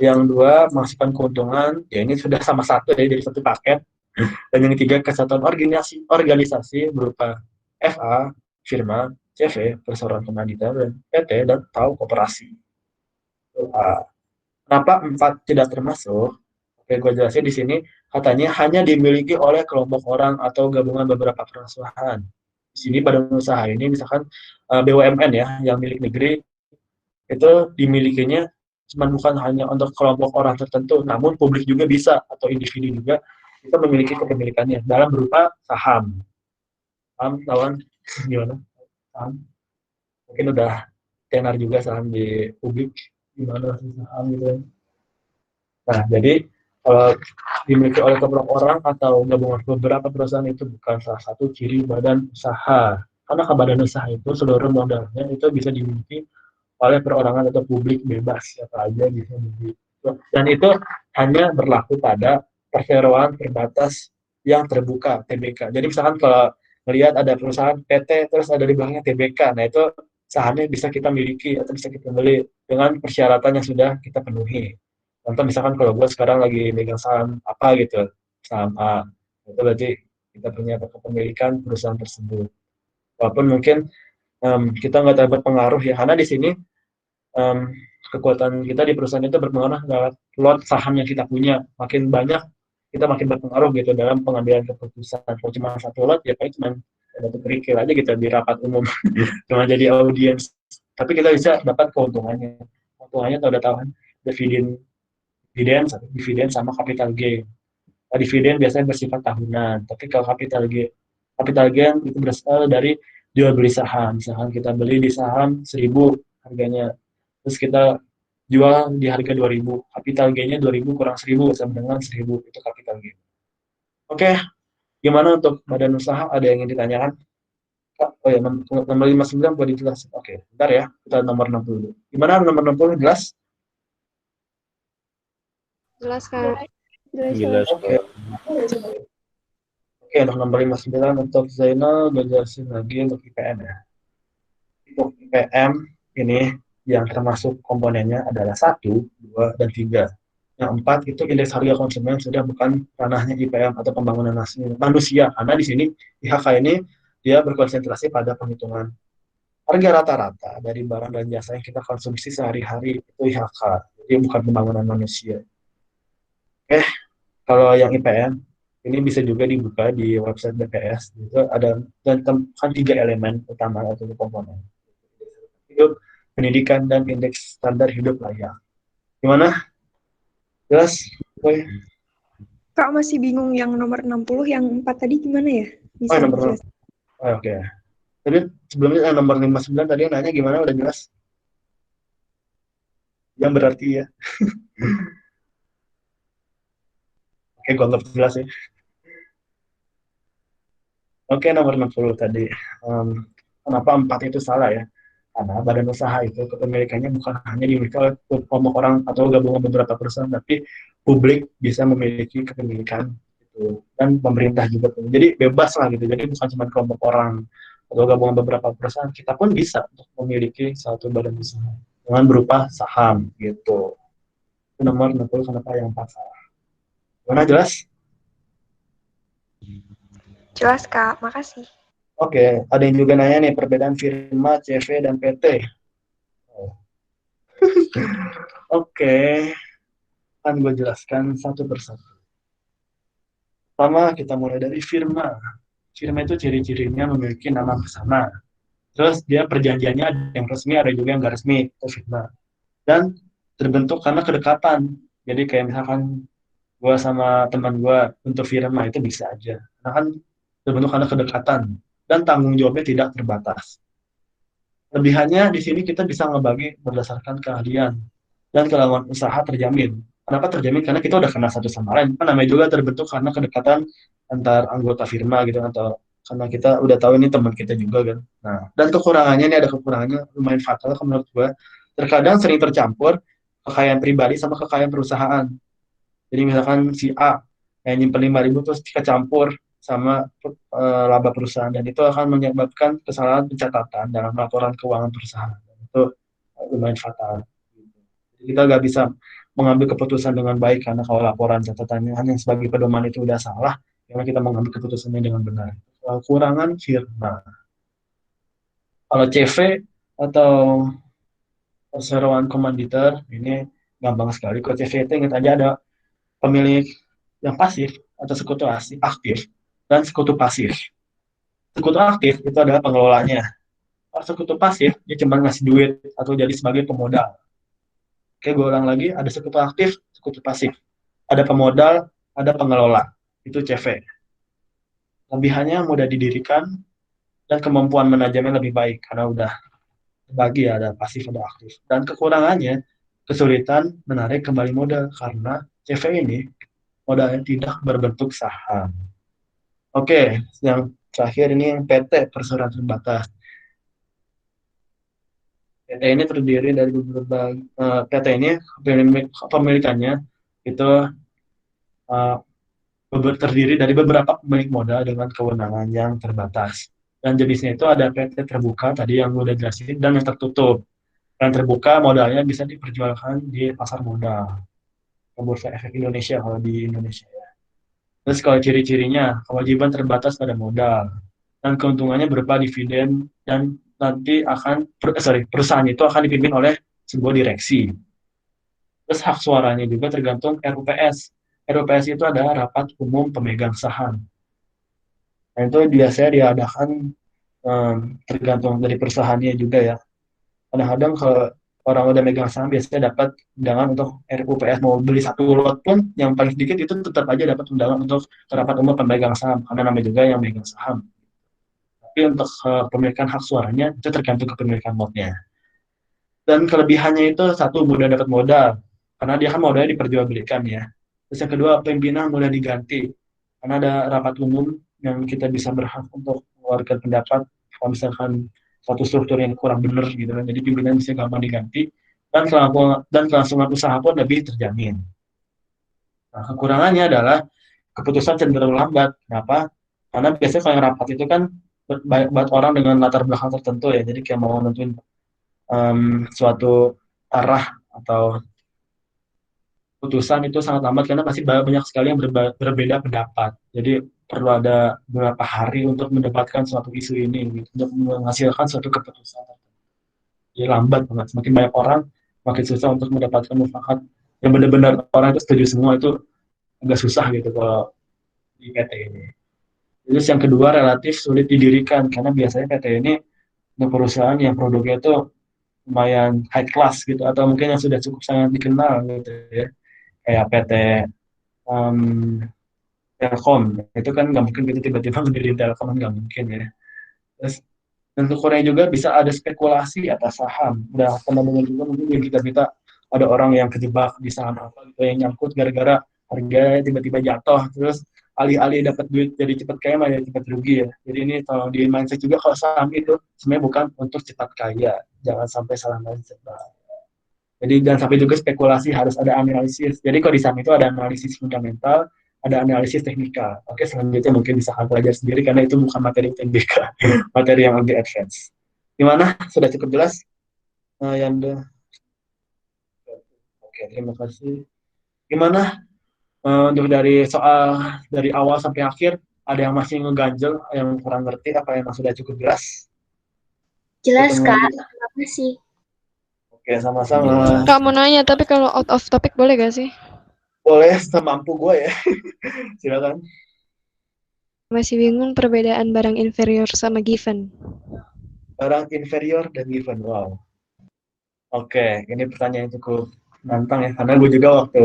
Speaker 2: Yang 2, menghasilkan keuntungan. Ya, ini sudah sama satu ya, jadi satu paket. Dan yang 3, kesatuan organisasi berupa FA, firma, CV, perseroan komandita, dan PT, dan atau koperasi. Kenapa 4 tidak termasuk? Oke, gue jelasin di sini. Katanya hanya dimiliki oleh kelompok orang atau gabungan beberapa perusahaan. Di sini badan usaha ini misalkan BUMN ya, yang milik negeri, itu dimilikinya bukan hanya untuk kelompok orang tertentu, namun publik juga bisa, atau individu juga kita memiliki kepemilikannya dalam berupa saham. Saham, lawan gimana? Saham. Mungkin udah tenar juga saham di publik, gimana saham gitu. Nah, jadi kalau dimiliki oleh kelompok orang atau gabungan beberapa perusahaan itu bukan salah satu ciri badan usaha. Karena ke badan usaha itu seluruh modalnya itu bisa dimiliki oleh perorangan atau publik bebas, siapa aja bisa dimiliki. Dan itu hanya berlaku pada perseroan terbatas yang terbuka, TBK. Jadi misalkan kalau melihat ada perusahaan PT terus ada di belakangnya TBK, nah itu sahamnya bisa kita miliki atau bisa kita beli dengan persyaratan yang sudah kita penuhi. Contoh misalkan kalau gue sekarang lagi megang saham apa gitu, saham A, itu berarti kita punya kepemilikan perusahaan tersebut. Walaupun mungkin kita nggak terlalu berpengaruh ya, karena di sini kekuatan kita di perusahaan itu berpengaruh lewat lot saham yang kita punya. Makin banyak, kita makin berpengaruh gitu dalam pengambilan keputusan. Kalau cuma satu lot, ya paling cuma dapat kerikil aja gitu di rapat umum, cuma jadi audiens. Tapi kita bisa dapat keuntungannya. Keuntungannya udah tahu kan, dividen sama capital gain. Dividen biasanya bersifat tahunan, tapi kalau capital gain itu berasal dari jual beli saham. Misalkan kita beli di saham 1.000 harganya, terus kita jual di harga 2.000, kapital G-nya 2.000 kurang 1.000 sama dengan 1.000 itu kapital G. Oke, gimana untuk badan usaha? Ada yang ingin ditanyakan? Kak, oh ya, nomor 59 boleh dijelasin. Oke, bentar ya, kita nomor 60 dulu. Gimana nomor 60 jelas?
Speaker 5: Jelas, Kak.
Speaker 4: Jelas,
Speaker 2: Oke.
Speaker 4: Kak.
Speaker 2: Oke, untuk nomor 59 untuk Zainal, gue jelasin lagi untuk IPM ya. Untuk IPM ini yang termasuk komponennya adalah 1, 2, dan 3. Yang 4 itu indeks harga konsumen sudah bukan ranahnya IPM atau pembangunan manusia. Karena di sini IHK ini dia berkonsentrasi pada penghitungan harga rata-rata dari barang dan jasa yang kita konsumsi sehari-hari itu IHK. Jadi bukan pembangunan manusia. Oke, kalau yang IPM ini bisa juga dibuka di website BPS. Itu ada dan kan 3 elemen utama atau komponen. Hidup, pendidikan, dan indeks standar hidup layak. Gimana? Jelas? Boy?
Speaker 5: Kak masih bingung yang nomor 60, yang 4 tadi gimana ya? Bisa
Speaker 2: nomor
Speaker 5: dijelasin?
Speaker 2: Oke. Jadi sebelumnya nomor 59 tadi yang nanya gimana udah jelas? Yang berarti ya. Oke, gua anggap jelas ya. Oke, nomor 60 tadi. Kenapa 4 itu salah ya? Karena badan usaha itu kepemilikannya bukan hanya dimiliki oleh kelompok orang atau gabungan beberapa perusahaan, tapi publik bisa memiliki kepemilikan itu, dan pemerintah juga. Jadi bebas lah gitu. Jadi bukan cuma kelompok orang atau gabungan beberapa perusahaan, kita pun bisa untuk memiliki suatu badan usaha dengan berupa saham gitu. Itu nomor 60 kenapa yang 4 salah. Mana jelas?
Speaker 5: Jelas, Kak. Makasih.
Speaker 2: Oke, ada yang juga nanya nih perbedaan firma, CV, dan PT. Oke, akan gue jelaskan satu persatu. Pertama, kita mulai dari firma. Firma itu ciri-cirinya memiliki nama bersama. Terus dia perjanjiannya ada yang resmi, ada juga yang nggak resmi, itu firma. Dan terbentuk karena kedekatan. Jadi kayak misalkan gue sama teman gue untuk firma itu bisa aja. Karena kan terbentuk karena kedekatan. Dan tanggung jawabnya tidak terbatas. Lebihannya di sini kita bisa ngebagi berdasarkan keahlian. Dan kelakuan usaha terjamin. Kenapa terjamin? Karena kita udah kenal satu sama lain. Kan namanya juga terbentuk karena kedekatan antar anggota firma gitu, atau karena kita udah tahu ini teman kita juga kan. Nah, dan kekurangannya ini ada kekurangannya lumayan fatal menurut gue. Terkadang sering tercampur kekayaan pribadi sama kekayaan perusahaan. Jadi misalkan si A yang nyimpen 5.000 terus kecampur sama laba perusahaan, dan itu akan menyebabkan kesalahan pencatatan dalam laporan keuangan perusahaan. Itu lumayan fatal. Jadi kita nggak bisa mengambil keputusan dengan baik karena kalau laporan catatannya hanya sebagai pedoman itu udah salah, karena kita mengambil keputusannya dengan benar. Kekurangan firma. Kalau CV atau perseroan komanditer ini gampang sekali. Kalau CV itu ingat aja ada pemilik yang pasif atau sekutu aktif dan sekutu pasif. Sekutu aktif itu adalah pengelolanya. Kalau sekutu pasif dia cuma ngasih duit atau jadi sebagai pemodal. Oke, gue ulang lagi, ada sekutu aktif, sekutu pasif. Ada pemodal, ada pengelola. Itu CV. Lebihannya mudah didirikan dan kemampuan manajemen lebih baik karena udah bagi ada pasif, ada aktif. Dan kekurangannya kesulitan menarik kembali modal karena CV ini modalnya tidak berbentuk saham. Oke, yang terakhir ini yang PT, perseroan terbatas. PT ini terdiri dari beberapa PT ini pemilikannya itu terdiri dari beberapa pemilik modal dengan kewenangan yang terbatas. Dan jenisnya itu ada PT terbuka tadi yang udah jelasin, dan yang tertutup. Yang terbuka modalnya bisa diperjualkan di pasar modal, Bursa Efek Indonesia kalau di Indonesia ya. Terus kalau ciri-cirinya, kewajiban terbatas pada modal, dan keuntungannya berupa dividen, dan nanti perusahaan itu akan dipimpin oleh sebuah direksi. Terus hak suaranya juga tergantung RUPS. RUPS itu adalah rapat umum pemegang saham. Nah, itu biasanya diadakan tergantung dari perusahaannya juga ya. Kadang-kadang ke orang udah megang saham biasanya dapat undangan untuk RUPS, mau beli satu lot pun yang paling sedikit itu tetap aja dapat undangan untuk rapat umum pemegang saham, karena namanya juga yang megang saham. Tapi untuk pemilikan hak suaranya itu tergantung kepemilikan lotnya. Dan kelebihannya itu satu, mudah dapat modal karena dia kan modalnya diperjualbelikan ya. Terus yang kedua, pimpinan mudah diganti karena ada rapat umum yang kita bisa berhak untuk mengeluarkan pendapat kalau misalkan suatu struktur yang kurang benar gitu kan. Jadi pimpinan bisa gampang diganti dan kelangsungan usaha pun lebih terjamin. Nah, kekurangannya adalah keputusan cenderung lambat. Kenapa? Karena biasanya kalau yang rapat itu kan banyak orang dengan latar belakang tertentu ya. Jadi kayak mau nentuin suatu arah atau putusan itu sangat lambat karena masih banyak sekali yang berbeda pendapat. Jadi perlu ada beberapa hari untuk mendapatkan suatu isu ini, gitu, untuk menghasilkan suatu keputusan. Jadi lambat banget. Semakin banyak orang, makin susah untuk mendapatkan mufakat yang benar-benar orang itu setuju semua, itu agak susah gitu kalau di PT ini. Terus yang kedua, relatif sulit didirikan karena biasanya PT ini untuk perusahaan yang produknya itu lumayan high class gitu, atau mungkin yang sudah cukup sangat dikenal gitu ya, kayak PT Telkom itu kan nggak mungkin gitu tiba-tiba mendirikan Telkom, kan nggak mungkin ya. Terus dan kurangnya juga bisa ada spekulasi atas saham. Udah pernah dengar juga mungkin yang kita ada orang yang kejebak di saham apa gitu yang nyangkut gara-gara harganya tiba-tiba jatuh, terus alih-alih dapat duit jadi cepat kaya malah cepat rugi ya. Jadi ini tolong di mindset juga kalau saham itu sebenarnya bukan untuk cepat kaya, jangan sampai salah mindset. Jadi jangan sampai juga spekulasi, harus ada analisis. Jadi kalau di saham itu ada analisis fundamental, ada analisis teknikal. Oke, selanjutnya mungkin bisa kalian pelajari sendiri karena itu bukan materi TBK, materi yang lebih advance. Gimana? Sudah cukup jelas? Yanda? Oke, terima kasih. Gimana? Untuk dari soal dari awal sampai akhir, ada yang masih ngeganjel, yang kurang ngerti, apa yang sudah cukup jelas?
Speaker 1: Jelas, Kak. Terima kasih.
Speaker 2: Oke, sama-sama.
Speaker 5: Kak mau nanya, tapi kalau out of topic boleh gak sih?
Speaker 2: Boleh, semampu gue ya. Silakan.
Speaker 5: Masih bingung perbedaan barang inferior sama given.
Speaker 2: Barang inferior dan given, wow. Oke, ini pertanyaan yang cukup nantang ya, karena gue juga waktu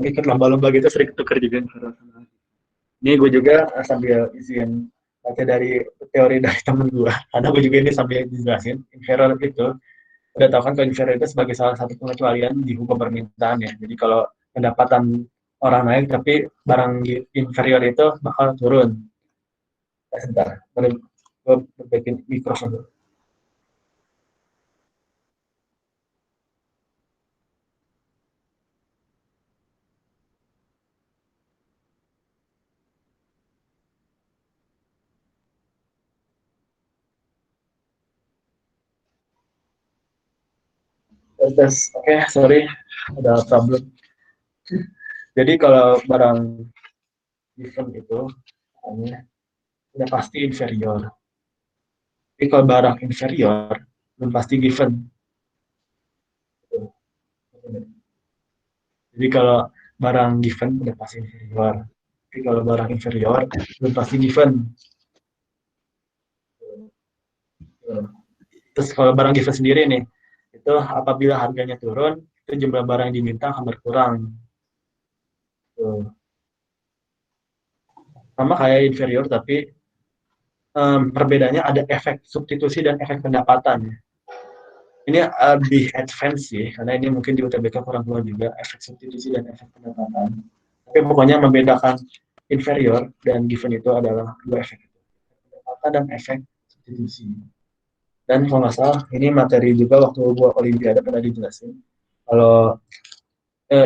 Speaker 2: ikut lomba-lomba gitu sering tuker juga. Ini gue juga sambil izin baca dari teori dari temen gue, karena gue juga ini sambil dijelasin, inferior itu, udah tahu kan kalau inferior itu sebagai salah satu pengecualian di hukum permintaan ya. Jadi kalau pendapatan orang naik, tapi barang inferior itu bakal turun. Sebentar, gue bikin mikrofon dulu. Oke, sorry, ada problem. Jadi kalau barang given itu udah pasti inferior. Tapi kalau barang inferior belum pasti given. Jadi kalau barang given udah pasti inferior. Tapi kalau barang inferior belum pasti given. Terus kalau barang given sendiri nih, itu apabila harganya turun, itu jumlah barang yang diminta akan berkurang. Sama kayak inferior, tapi perbedaannya ada efek substitusi dan efek pendapatan. Ini lebih advance sih, karena ini mungkin di UTBK kurang keluar juga, efek substitusi dan efek pendapatan. Tapi pokoknya membedakan inferior dan given itu adalah dua efek itu, pendapatan dan efek substitusi. Dan kalau nggak salah, ini materi juga waktu gua Olimpiade pernah dijelasin. Kalau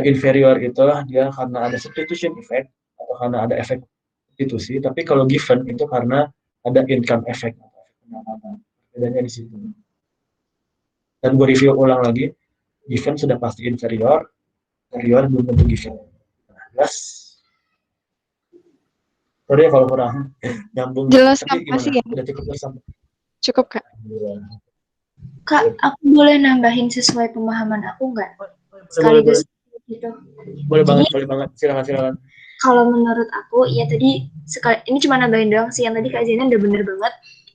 Speaker 2: inferior itu dia karena ada substitution effect atau karena ada efek substitusi, tapi kalau given itu karena ada income effect atau efek pendapatan. Bedanya di situ. Dan gue review ulang lagi, given sudah pasti inferior belum tentu given. Jelas? Sorry ya kalau kurang nyambung.
Speaker 5: Jelas,
Speaker 2: tapi
Speaker 5: Kak, masih ya?
Speaker 2: Udah cukup bersama.
Speaker 5: Cukup, Kak.
Speaker 1: Kak, aku boleh nambahin sesuai pemahaman aku nggak? Sekaligus gitu.
Speaker 2: Boleh banget. Silakan.
Speaker 1: Kalau menurut aku, ya tadi ini cuma nambahin doang sih. Yang tadi Kak Zena udah bener banget.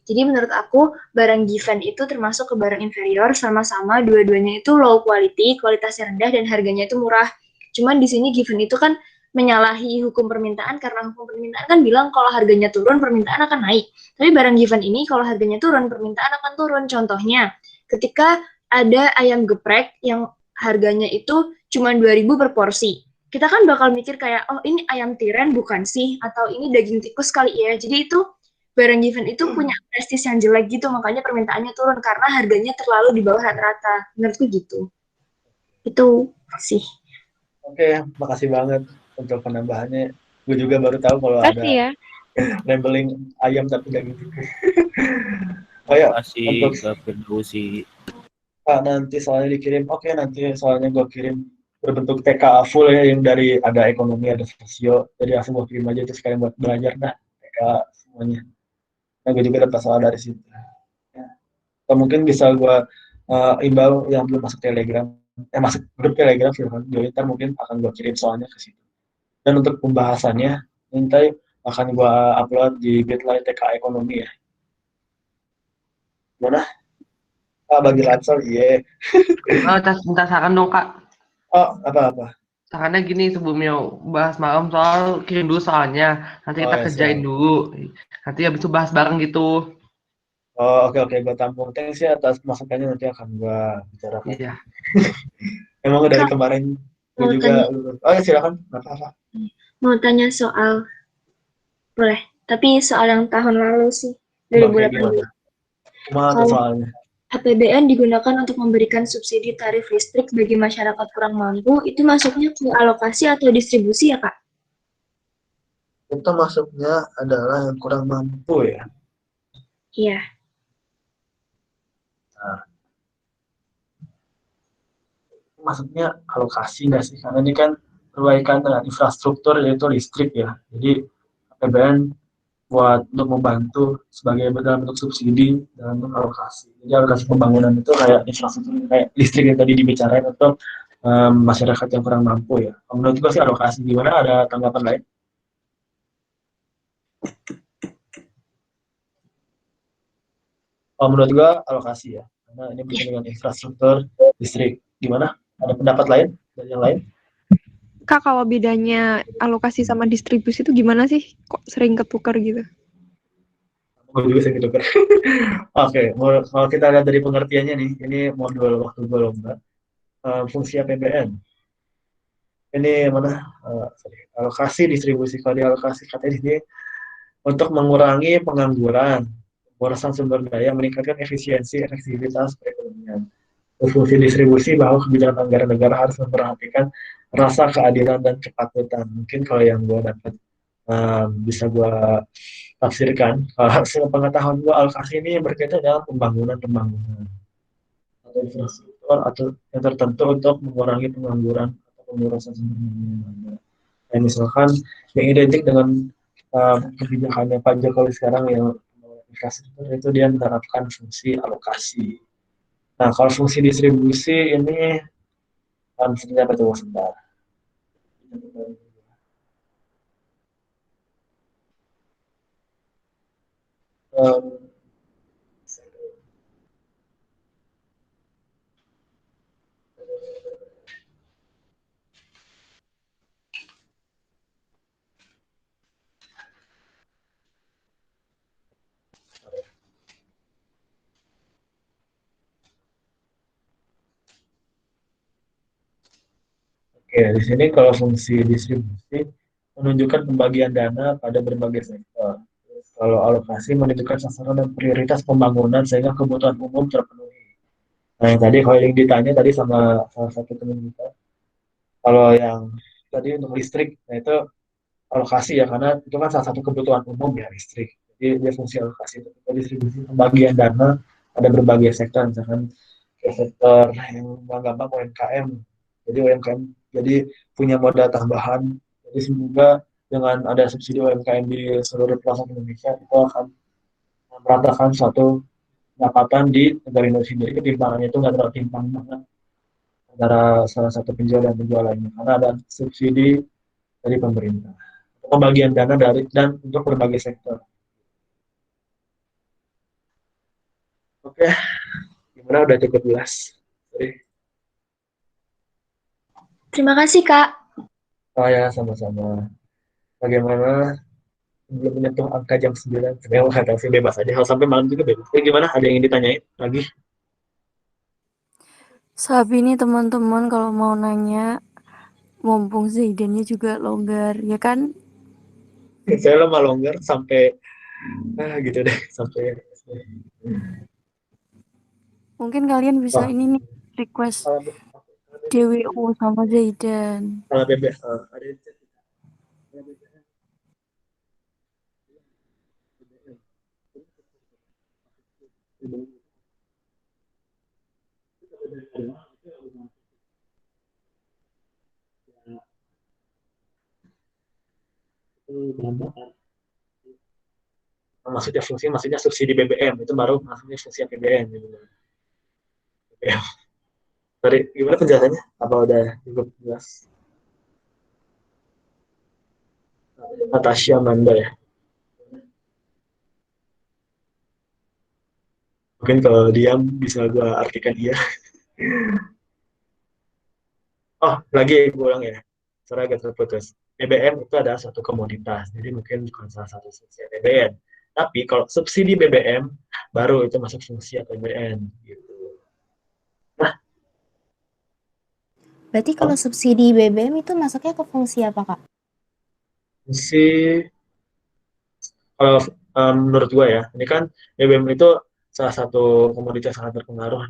Speaker 1: Jadi menurut aku, barang given itu termasuk ke barang inferior, sama-sama dua-duanya itu low quality, kualitasnya rendah, dan harganya itu murah. Cuman di sini given itu kan menyalahi hukum permintaan, karena hukum permintaan kan bilang kalau harganya turun, permintaan akan naik. Tapi barang given ini, kalau harganya turun, permintaan akan turun. Contohnya, ketika
Speaker 10: ada ayam geprek yang harganya itu cuma 2.000 per porsi. Kita kan bakal mikir kayak, oh ini ayam tiren bukan sih? Atau ini daging tikus kali ya. Jadi itu barang given itu punya prestis yang jelek gitu, makanya permintaannya turun karena harganya terlalu di bawah rata-rata. Menurutku gitu. Itu sih.
Speaker 2: Oke, makasih banget untuk penambahannya. Gue juga baru tahu kalau
Speaker 5: Kasih
Speaker 2: ada
Speaker 5: ya.
Speaker 2: labeling ayam tapi daging tikus. Oh ya,
Speaker 4: Masih
Speaker 2: untuk
Speaker 4: ke Firdausi.
Speaker 2: nanti soalnya dikirim. Oke, nanti soalnya gue kirim berbentuk TKA full ya, yang dari ada ekonomi, ada sosio. Jadi langsung gue kirim aja itu sekalian buat belajar dah TKA semuanya. Nah, gue juga dapat soal dari situ. Ya. Atau mungkin bisa gue imbau yang belum masuk Telegram, masuk grup Telegram, silahkan join. Ntar mungkin akan gue kirim soalnya ke situ. Dan untuk pembahasannya, nanti akan gue upload di Bitly TKA Ekonomi ya. Gimana? Bagi Ransel, iya.
Speaker 6: Minta saran dong Kak.
Speaker 2: Oh, apa-apa?
Speaker 6: Sarannya gini, sebelumnya bahas malam soal kirim dulu soalnya. Nanti kita
Speaker 2: ya,
Speaker 6: kerjain
Speaker 2: siap.
Speaker 6: dulu. Nanti habis itu bahas bareng gitu.
Speaker 2: Oh, oke, gue tampung. Thanks ya atas masukannya, nanti akan gue bicarakan.
Speaker 6: Iya.
Speaker 2: Emang dari
Speaker 10: Kak,
Speaker 2: kemarin gue
Speaker 10: mau
Speaker 2: juga. Oh ya, silakan. Apa-apa.
Speaker 10: mau tanya soal, boleh, tapi soal yang tahun lalu sih,
Speaker 2: Kayak
Speaker 10: 2018.
Speaker 2: gimana? Gimana tuh
Speaker 10: Kalau
Speaker 2: soalnya?
Speaker 10: APBN digunakan untuk memberikan subsidi tarif listrik bagi masyarakat kurang mampu, itu masuknya ke alokasi atau distribusi ya, Kak?
Speaker 2: Itu masuknya adalah yang kurang mampu ya.
Speaker 10: Iya.
Speaker 2: Nah, masuknya alokasi nggak sih? Karena ini kan perbaikan dengan infrastruktur yaitu listrik ya. Jadi APBN buat untuk membantu sebagai dalam bentuk subsidi dalam bentuk alokasi. Jadi alokasi pembangunan itu kayak infrastruktur kayak listrik yang tadi dibicarain untuk masyarakat yang kurang mampu ya. Menurut gue sih alokasi. Gimana, ada tanggapan lain? Menurut gue alokasi ya, karena ini berkaitan dengan infrastruktur listrik. Gimana? Ada pendapat lain dari yang lain?
Speaker 5: Kak, kalau bedanya alokasi sama distribusi itu gimana sih? Kok sering ketukar gitu?
Speaker 2: Gue juga sih gitu. Oke, kalau kita lihat dari pengertiannya nih, ini modul waktu gue lomba. Fungsi APBN. Ini mana? Alokasi distribusi. Kalau dialokasi katanya di sini untuk mengurangi pengangguran, pemborosan sumber daya, meningkatkan efisiensi, efektivitas perekonomian. Fungsi distribusi bahwa kebijakan anggaran negara harus memperhatikan rasa keadilan dan kepatutan. Mungkin kalau yang gue dapat bisa gue tafsirkan, kalau hasil pengetahuan gue, alokasi ini berkaitan dengan pembangunan atau infrastruktur atau yang tertentu untuk mengurangi pengangguran atau pemborosan sumber daya. Nah, misalkan yang identik dengan kebijakannya Pak Jokowi sekarang yang infrastruktur, itu dia menerapkan fungsi alokasi. Nah, kalau fungsi distribusi ini seperti apa tuh, sebentar. Oke, di sini kalau fungsi distribusi menunjukkan pembagian dana pada berbagai sektor. Kalau alokasi menunjukkan sasaran dan prioritas pembangunan sehingga kebutuhan umum terpenuhi. Nah, yang tadi kalau yang ditanya tadi sama salah satu teman kita, kalau yang tadi untuk listrik, nah itu alokasi ya, karena itu kan salah satu kebutuhan umum ya, listrik. Jadi dia fungsi alokasi. Untuk distribusi pembagian dana ada berbagai sektor, misalkan ke sektor yang gampang UMKM. Jadi UMKM jadi punya modal tambahan. Jadi semoga dengan ada subsidi UMKM di seluruh pelosok Indonesia, itu akan meratakan suatu pendapatan di negara Indonesia sendiri. Ketimpangannya itu nggak terlalu timpang banget antara salah satu penjual dan penjual lainnya, karena ada subsidi dari pemerintah. Pembagian dana dari dan untuk berbagai sektor. Oke, gimana, udah cukup jelas?
Speaker 10: Terima kasih, Kak.
Speaker 2: Oh ya, sama-sama. Bagaimana belum menyentuh angka jam 9? Memang nggak tahu sih, bebas aja. Kalau sampai malam juga bebas. Gimana? Ada yang ingin ditanyain lagi?
Speaker 11: Sabi nih teman-teman kalau mau nanya, mumpung Zaidannya juga longgar, ya kan?
Speaker 2: Saya lemah longgar sampai gitu deh sampai.
Speaker 11: Mungkin kalian bisa
Speaker 2: Oh,
Speaker 11: ini nih request
Speaker 2: kalau
Speaker 11: DWO sama Zaidan.
Speaker 2: kalau BB ada di chat. Maksudnya fungsi, maksudnya subsidi BBM itu baru maksudnya fungsi APBN gitu. BBM. Tadi gimana penjelasannya? Apa udah cukup jelas? Natasha Manda ya. Mungkin kalau diam bisa gue artikan iya. Oh, lagi gue ulang ya. Sorry agak terputus. BBM itu adalah satu komoditas, jadi mungkin bukan salah satu fungsi APBN. Tapi kalau subsidi BBM baru itu masuk fungsi APBN gitu. Nah,
Speaker 12: Berarti kalau subsidi BBM itu masuknya ke fungsi apa, Kak?
Speaker 2: fungsi kalau menurut gue ya, ini kan BBM itu salah satu komoditas yang sangat berpengaruh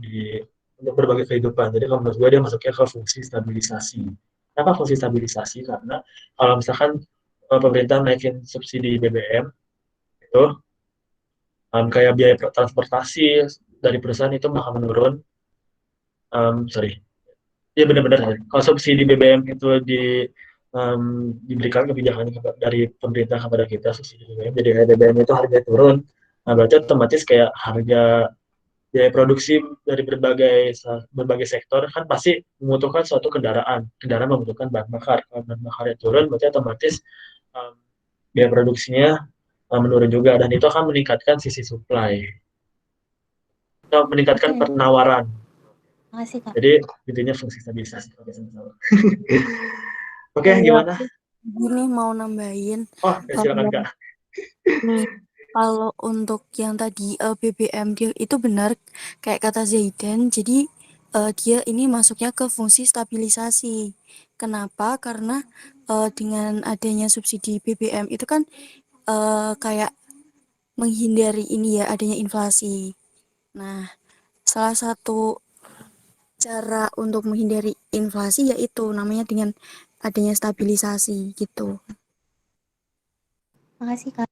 Speaker 2: untuk berbagai kehidupan. Jadi kalau menurut gue dia masuknya ke fungsi stabilisasi. Kenapa fungsi stabilisasi? Karena kalau misalkan pemerintah naikin subsidi BBM itu kayak biaya transportasi dari perusahaan itu bakal menurun. Sorry, ya benar-benar. Kalau subsidi BBM itu diberikan kebijakan dari pemerintah kepada kita subsidi BBM, jadi kayak BBM itu harga turun. Nah, berarti otomatis kayak harga biaya produksi dari berbagai sektor kan pasti membutuhkan suatu kendaraan. Kendaraan membutuhkan bahan bakar. Kalau bahan bakarnya turun, berarti otomatis um, biaya produksinya menurun juga, dan itu akan meningkatkan sisi supply atau meningkatkan
Speaker 12: Oke.
Speaker 2: penawaran.
Speaker 12: Makasih, Kak.
Speaker 2: Jadi intinya fungsi stabilisasi. Oke,
Speaker 11: Kayak
Speaker 2: gimana?
Speaker 11: gini mau nambahin.
Speaker 2: Oh, ya silakan Kak.
Speaker 11: Nih, kalau untuk yang tadi BBM dia itu benar kayak kata Zaidan. Jadi dia ini masuknya ke fungsi stabilisasi. Kenapa? Karena dengan adanya subsidi BBM itu kan kayak menghindari ini ya adanya inflasi. Nah, salah satu cara untuk menghindari inflasi yaitu namanya dengan adanya stabilisasi gitu.
Speaker 12: Makasih, Kak.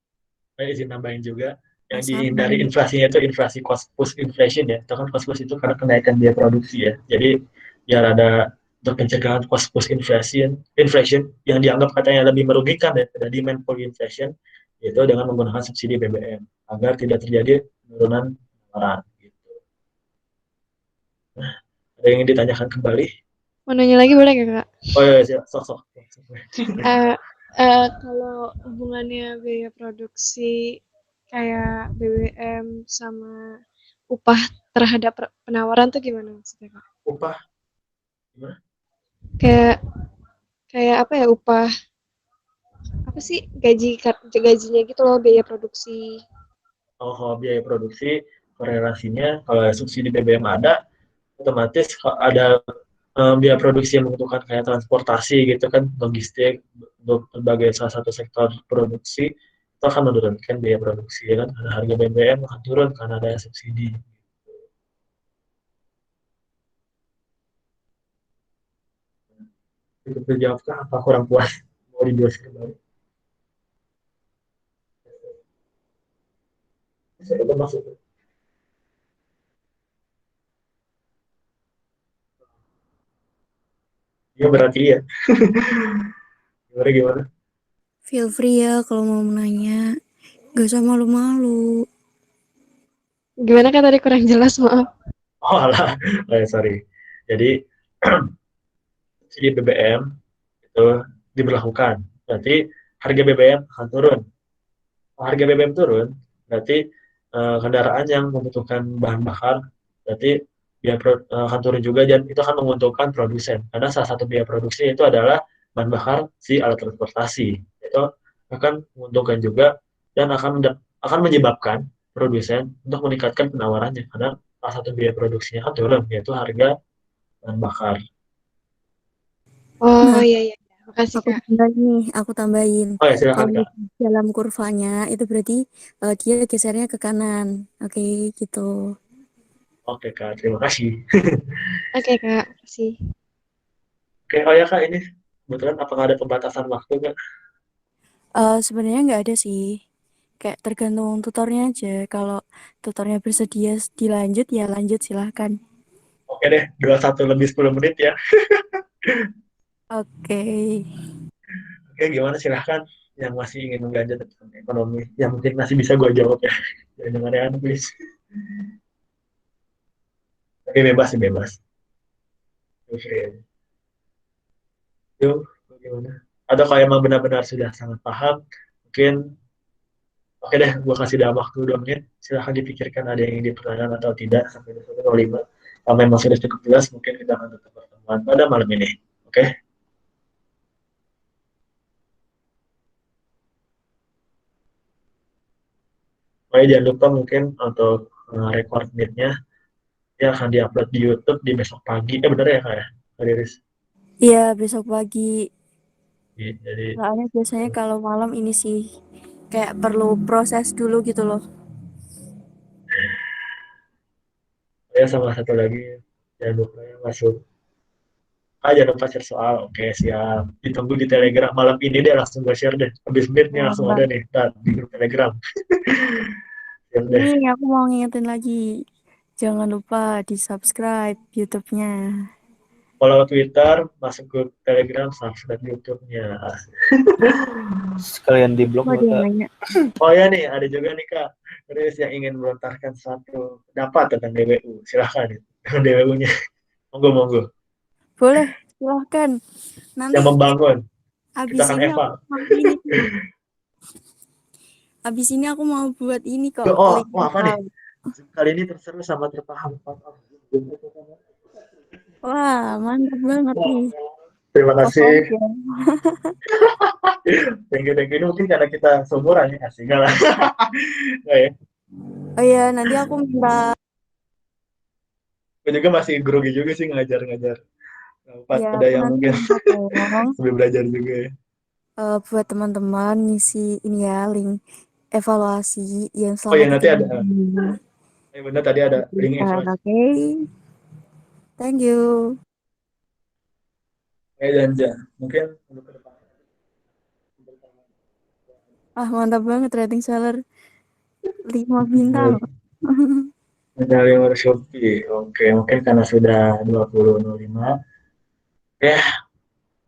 Speaker 2: Saya izin nambahin juga, yang
Speaker 11: Sama.
Speaker 2: dihindari inflasinya itu inflasi cost push inflation ya. Itu kan cost push itu karena kenaikan biaya produksi ya. Jadi biar ada untuk pencegahan cost push inflation yang dianggap katanya lebih merugikan daripada demand pull inflation, yaitu dengan menggunakan subsidi BBM agar tidak terjadi penurunan penawaran. Gitu. Nah, ada yang ingin ditanyakan kembali?
Speaker 5: Mau nanya lagi boleh nggak, Kak?
Speaker 2: Oh iya, sok.
Speaker 5: Kalau hubungannya biaya produksi kayak BBM sama upah terhadap penawaran tuh gimana maksudnya, Kak?
Speaker 2: Upah gimana?
Speaker 5: Kayak apa ya, upah apa sih, gajinya gitu loh, biaya produksi.
Speaker 2: Oh, biaya produksi korelasinya kalau subsidi BBM ada, otomatis kalau ada biaya produksi yang membutuhkan kayak transportasi gitu kan, logistik untuk berbagai salah satu sektor produksi itu akan menurunkan biaya produksi ya kan, harga BBM akan turun karena ada subsidi. Itu terjawabkah apa kurang puas, mau dijelaskan kembali? Itu maksudnya. Ya berarti ya. Gimana?
Speaker 11: Feel free ya kalau mau menanya. Gak usah malu-malu.
Speaker 5: Gimana kan tadi kurang jelas, maaf.
Speaker 2: Oh alah, sorry. Jadi subsidi BBM itu diberlakukan. Berarti harga BBM akan turun. Harga BBM turun, berarti kendaraan yang membutuhkan bahan bakar, berarti akan turun juga, dan itu akan menguntungkan produsen. Karena salah satu biaya produksi itu adalah bahan bakar si alat transportasi. Itu akan menguntungkan juga dan akan menyebabkan produsen untuk meningkatkan penawarannya. Karena salah satu biaya produksinya akan turun, yaitu harga bahan bakar.
Speaker 5: Oh
Speaker 11: Nah,
Speaker 5: iya iya, makasih
Speaker 11: aku
Speaker 5: Kak.
Speaker 11: tambahin nih, aku tambahin.
Speaker 2: Oh ya silakan
Speaker 11: Kalau
Speaker 2: Kak.
Speaker 11: dalam kurvanya itu berarti dia gesernya ke kanan. Oke, gitu.
Speaker 2: Oke Kak, terima kasih.
Speaker 5: Oke Kak, makasih.
Speaker 2: Oke, oh ya Kak, ini kebetulan apakah ada pembatasan waktu Kak?
Speaker 11: Sebenarnya nggak ada sih. Kayak tergantung tutornya aja. Kalau tutornya bersedia dilanjut ya lanjut silahkan.
Speaker 2: Oke deh, 21 lebih 10 menit ya.
Speaker 11: Oke.
Speaker 2: Oke, gimana silahkan yang masih ingin mengganjal tentang ekonomi. Yang mungkin masih bisa gue jawab ya. Jangan aneh-aneh, please. Oke, bebas sih, bebas. Oke, yuk, bagaimana? Atau kalau emang benar-benar sudah sangat paham, mungkin, oke deh, gue kasih dalam waktu 2 menit. Silahkan dipikirkan ada yang ingin dipertanyakan atau tidak, sampai 1:05. Kalau memang sudah cukup jelas, mungkin kita akan tutup pertemuan pada malam ini. Oke? Makanya jangan lupa mungkin untuk record meet-nya ya akan diupload di YouTube di besok pagi. Bener ya Kak ya? Kak Riris?
Speaker 11: Iya, besok pagi.
Speaker 2: Jadi
Speaker 11: Soalnya biasanya kalau malam ini sih kayak perlu proses dulu gitu loh.
Speaker 2: ya sama satu lagi jangan lupa ya masuk. Jangan lupa share soal. Oke siap. Ditunggu di Telegram malam ini deh langsung gue share deh. Habis meet nih langsung ada
Speaker 11: Wah,
Speaker 2: nih. Ntar, di grup Telegram. Siap deh.
Speaker 11: ini aku mau ngingetin lagi. Jangan lupa di-subscribe YouTube-nya.
Speaker 2: Follow Twitter, masuk grup Telegram, subscribe YouTube-nya.
Speaker 4: Sekalian di blog
Speaker 11: Mau
Speaker 4: nggak
Speaker 11: dia
Speaker 4: Kak?
Speaker 11: nanya.
Speaker 2: Oh ya nih, ada juga nih Kak. Terus yang ingin melontarkan suatu pendapat tentang DWU. Silahkan nih, dengan DWU-nya. Monggo, monggo.
Speaker 11: Boleh, silahkan. Nanti
Speaker 2: Yang membangun. Kita
Speaker 11: abis
Speaker 2: akan
Speaker 11: ini aku
Speaker 2: eval.
Speaker 11: mau ini tuh. Abis ini aku mau buat ini kok.
Speaker 2: Oh,
Speaker 11: Link
Speaker 2: apa nih?
Speaker 11: out.
Speaker 2: Kali ini terseru sama terpaham.
Speaker 11: Wah, mantap banget nih.
Speaker 2: Terima
Speaker 11: Foto
Speaker 2: kasih.
Speaker 11: aja.
Speaker 2: Thank you. Ini mungkin karena kita seumuran ya, asik lah. Nggak ya?
Speaker 11: Oh iya, nanti aku minta
Speaker 2: Gue juga masih grogi juga sih ngajar-ngajar. Pas
Speaker 11: ya,
Speaker 2: ada
Speaker 11: aku
Speaker 2: yang
Speaker 11: nanti
Speaker 2: mungkin
Speaker 11: minta tolong
Speaker 2: sambil belajar juga ya.
Speaker 11: buat teman-teman ngisi ini ya link evaluasi yang
Speaker 2: Oh
Speaker 11: selama
Speaker 2: ya nanti
Speaker 11: 3
Speaker 2: ada.
Speaker 11: minggu ini.
Speaker 2: Benar tadi ada link evaluasi.
Speaker 11: Oke. Thank you.
Speaker 2: Dan mungkin untuk ke depan.
Speaker 11: Mantap banget rating seller 5 bintang.
Speaker 2: Dari Shopee. Oke, mungkin karena sudah 20:05. Ya,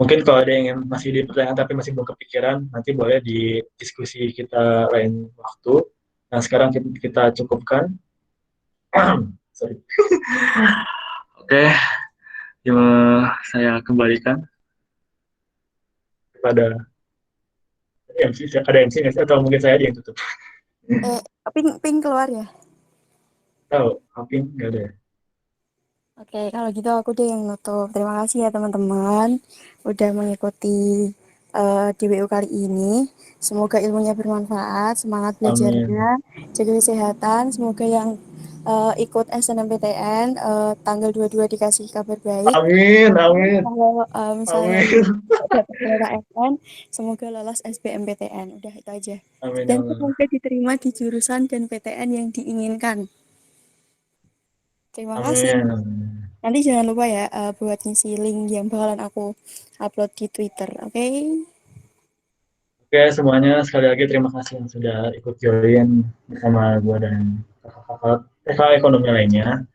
Speaker 2: mungkin kalau ada yang masih di pertanyaan tapi masih belum kepikiran, nanti boleh di diskusi kita lain waktu. Nah, sekarang kita cukupkan. Sorry. Oke, saya kembalikan kepada MC. Ada MC nggak sih? Atau mungkin saya aja yang tutup?
Speaker 11: Ping keluar ya.
Speaker 2: Tahu, Apin nggak ada ya?
Speaker 11: Oke, kalau gitu aku deh yang nutup. Terima kasih ya teman-teman udah mengikuti DWU kali ini. Semoga ilmunya bermanfaat, semangat belajarnya,
Speaker 2: Amin.
Speaker 11: jaga kesehatan. Semoga yang ikut SNMPTN tanggal 22 dikasih kabar baik.
Speaker 2: Amin, amin.
Speaker 11: Kalau misalnya
Speaker 2: Amin.
Speaker 11: dapat PTN, semoga lolos SBMPTN. Udah itu aja.
Speaker 2: Amin,
Speaker 11: Dan
Speaker 2: amin.
Speaker 11: semoga diterima di jurusan dan PTN yang diinginkan. Terima kasih.
Speaker 2: Amin.
Speaker 11: Nanti jangan lupa ya buat ngisi link yang bakalan aku upload di Twitter, oke?
Speaker 2: Oke, semuanya sekali lagi terima kasih yang sudah ikut join bersama gue dan kakak-kakak ekonomi lainnya.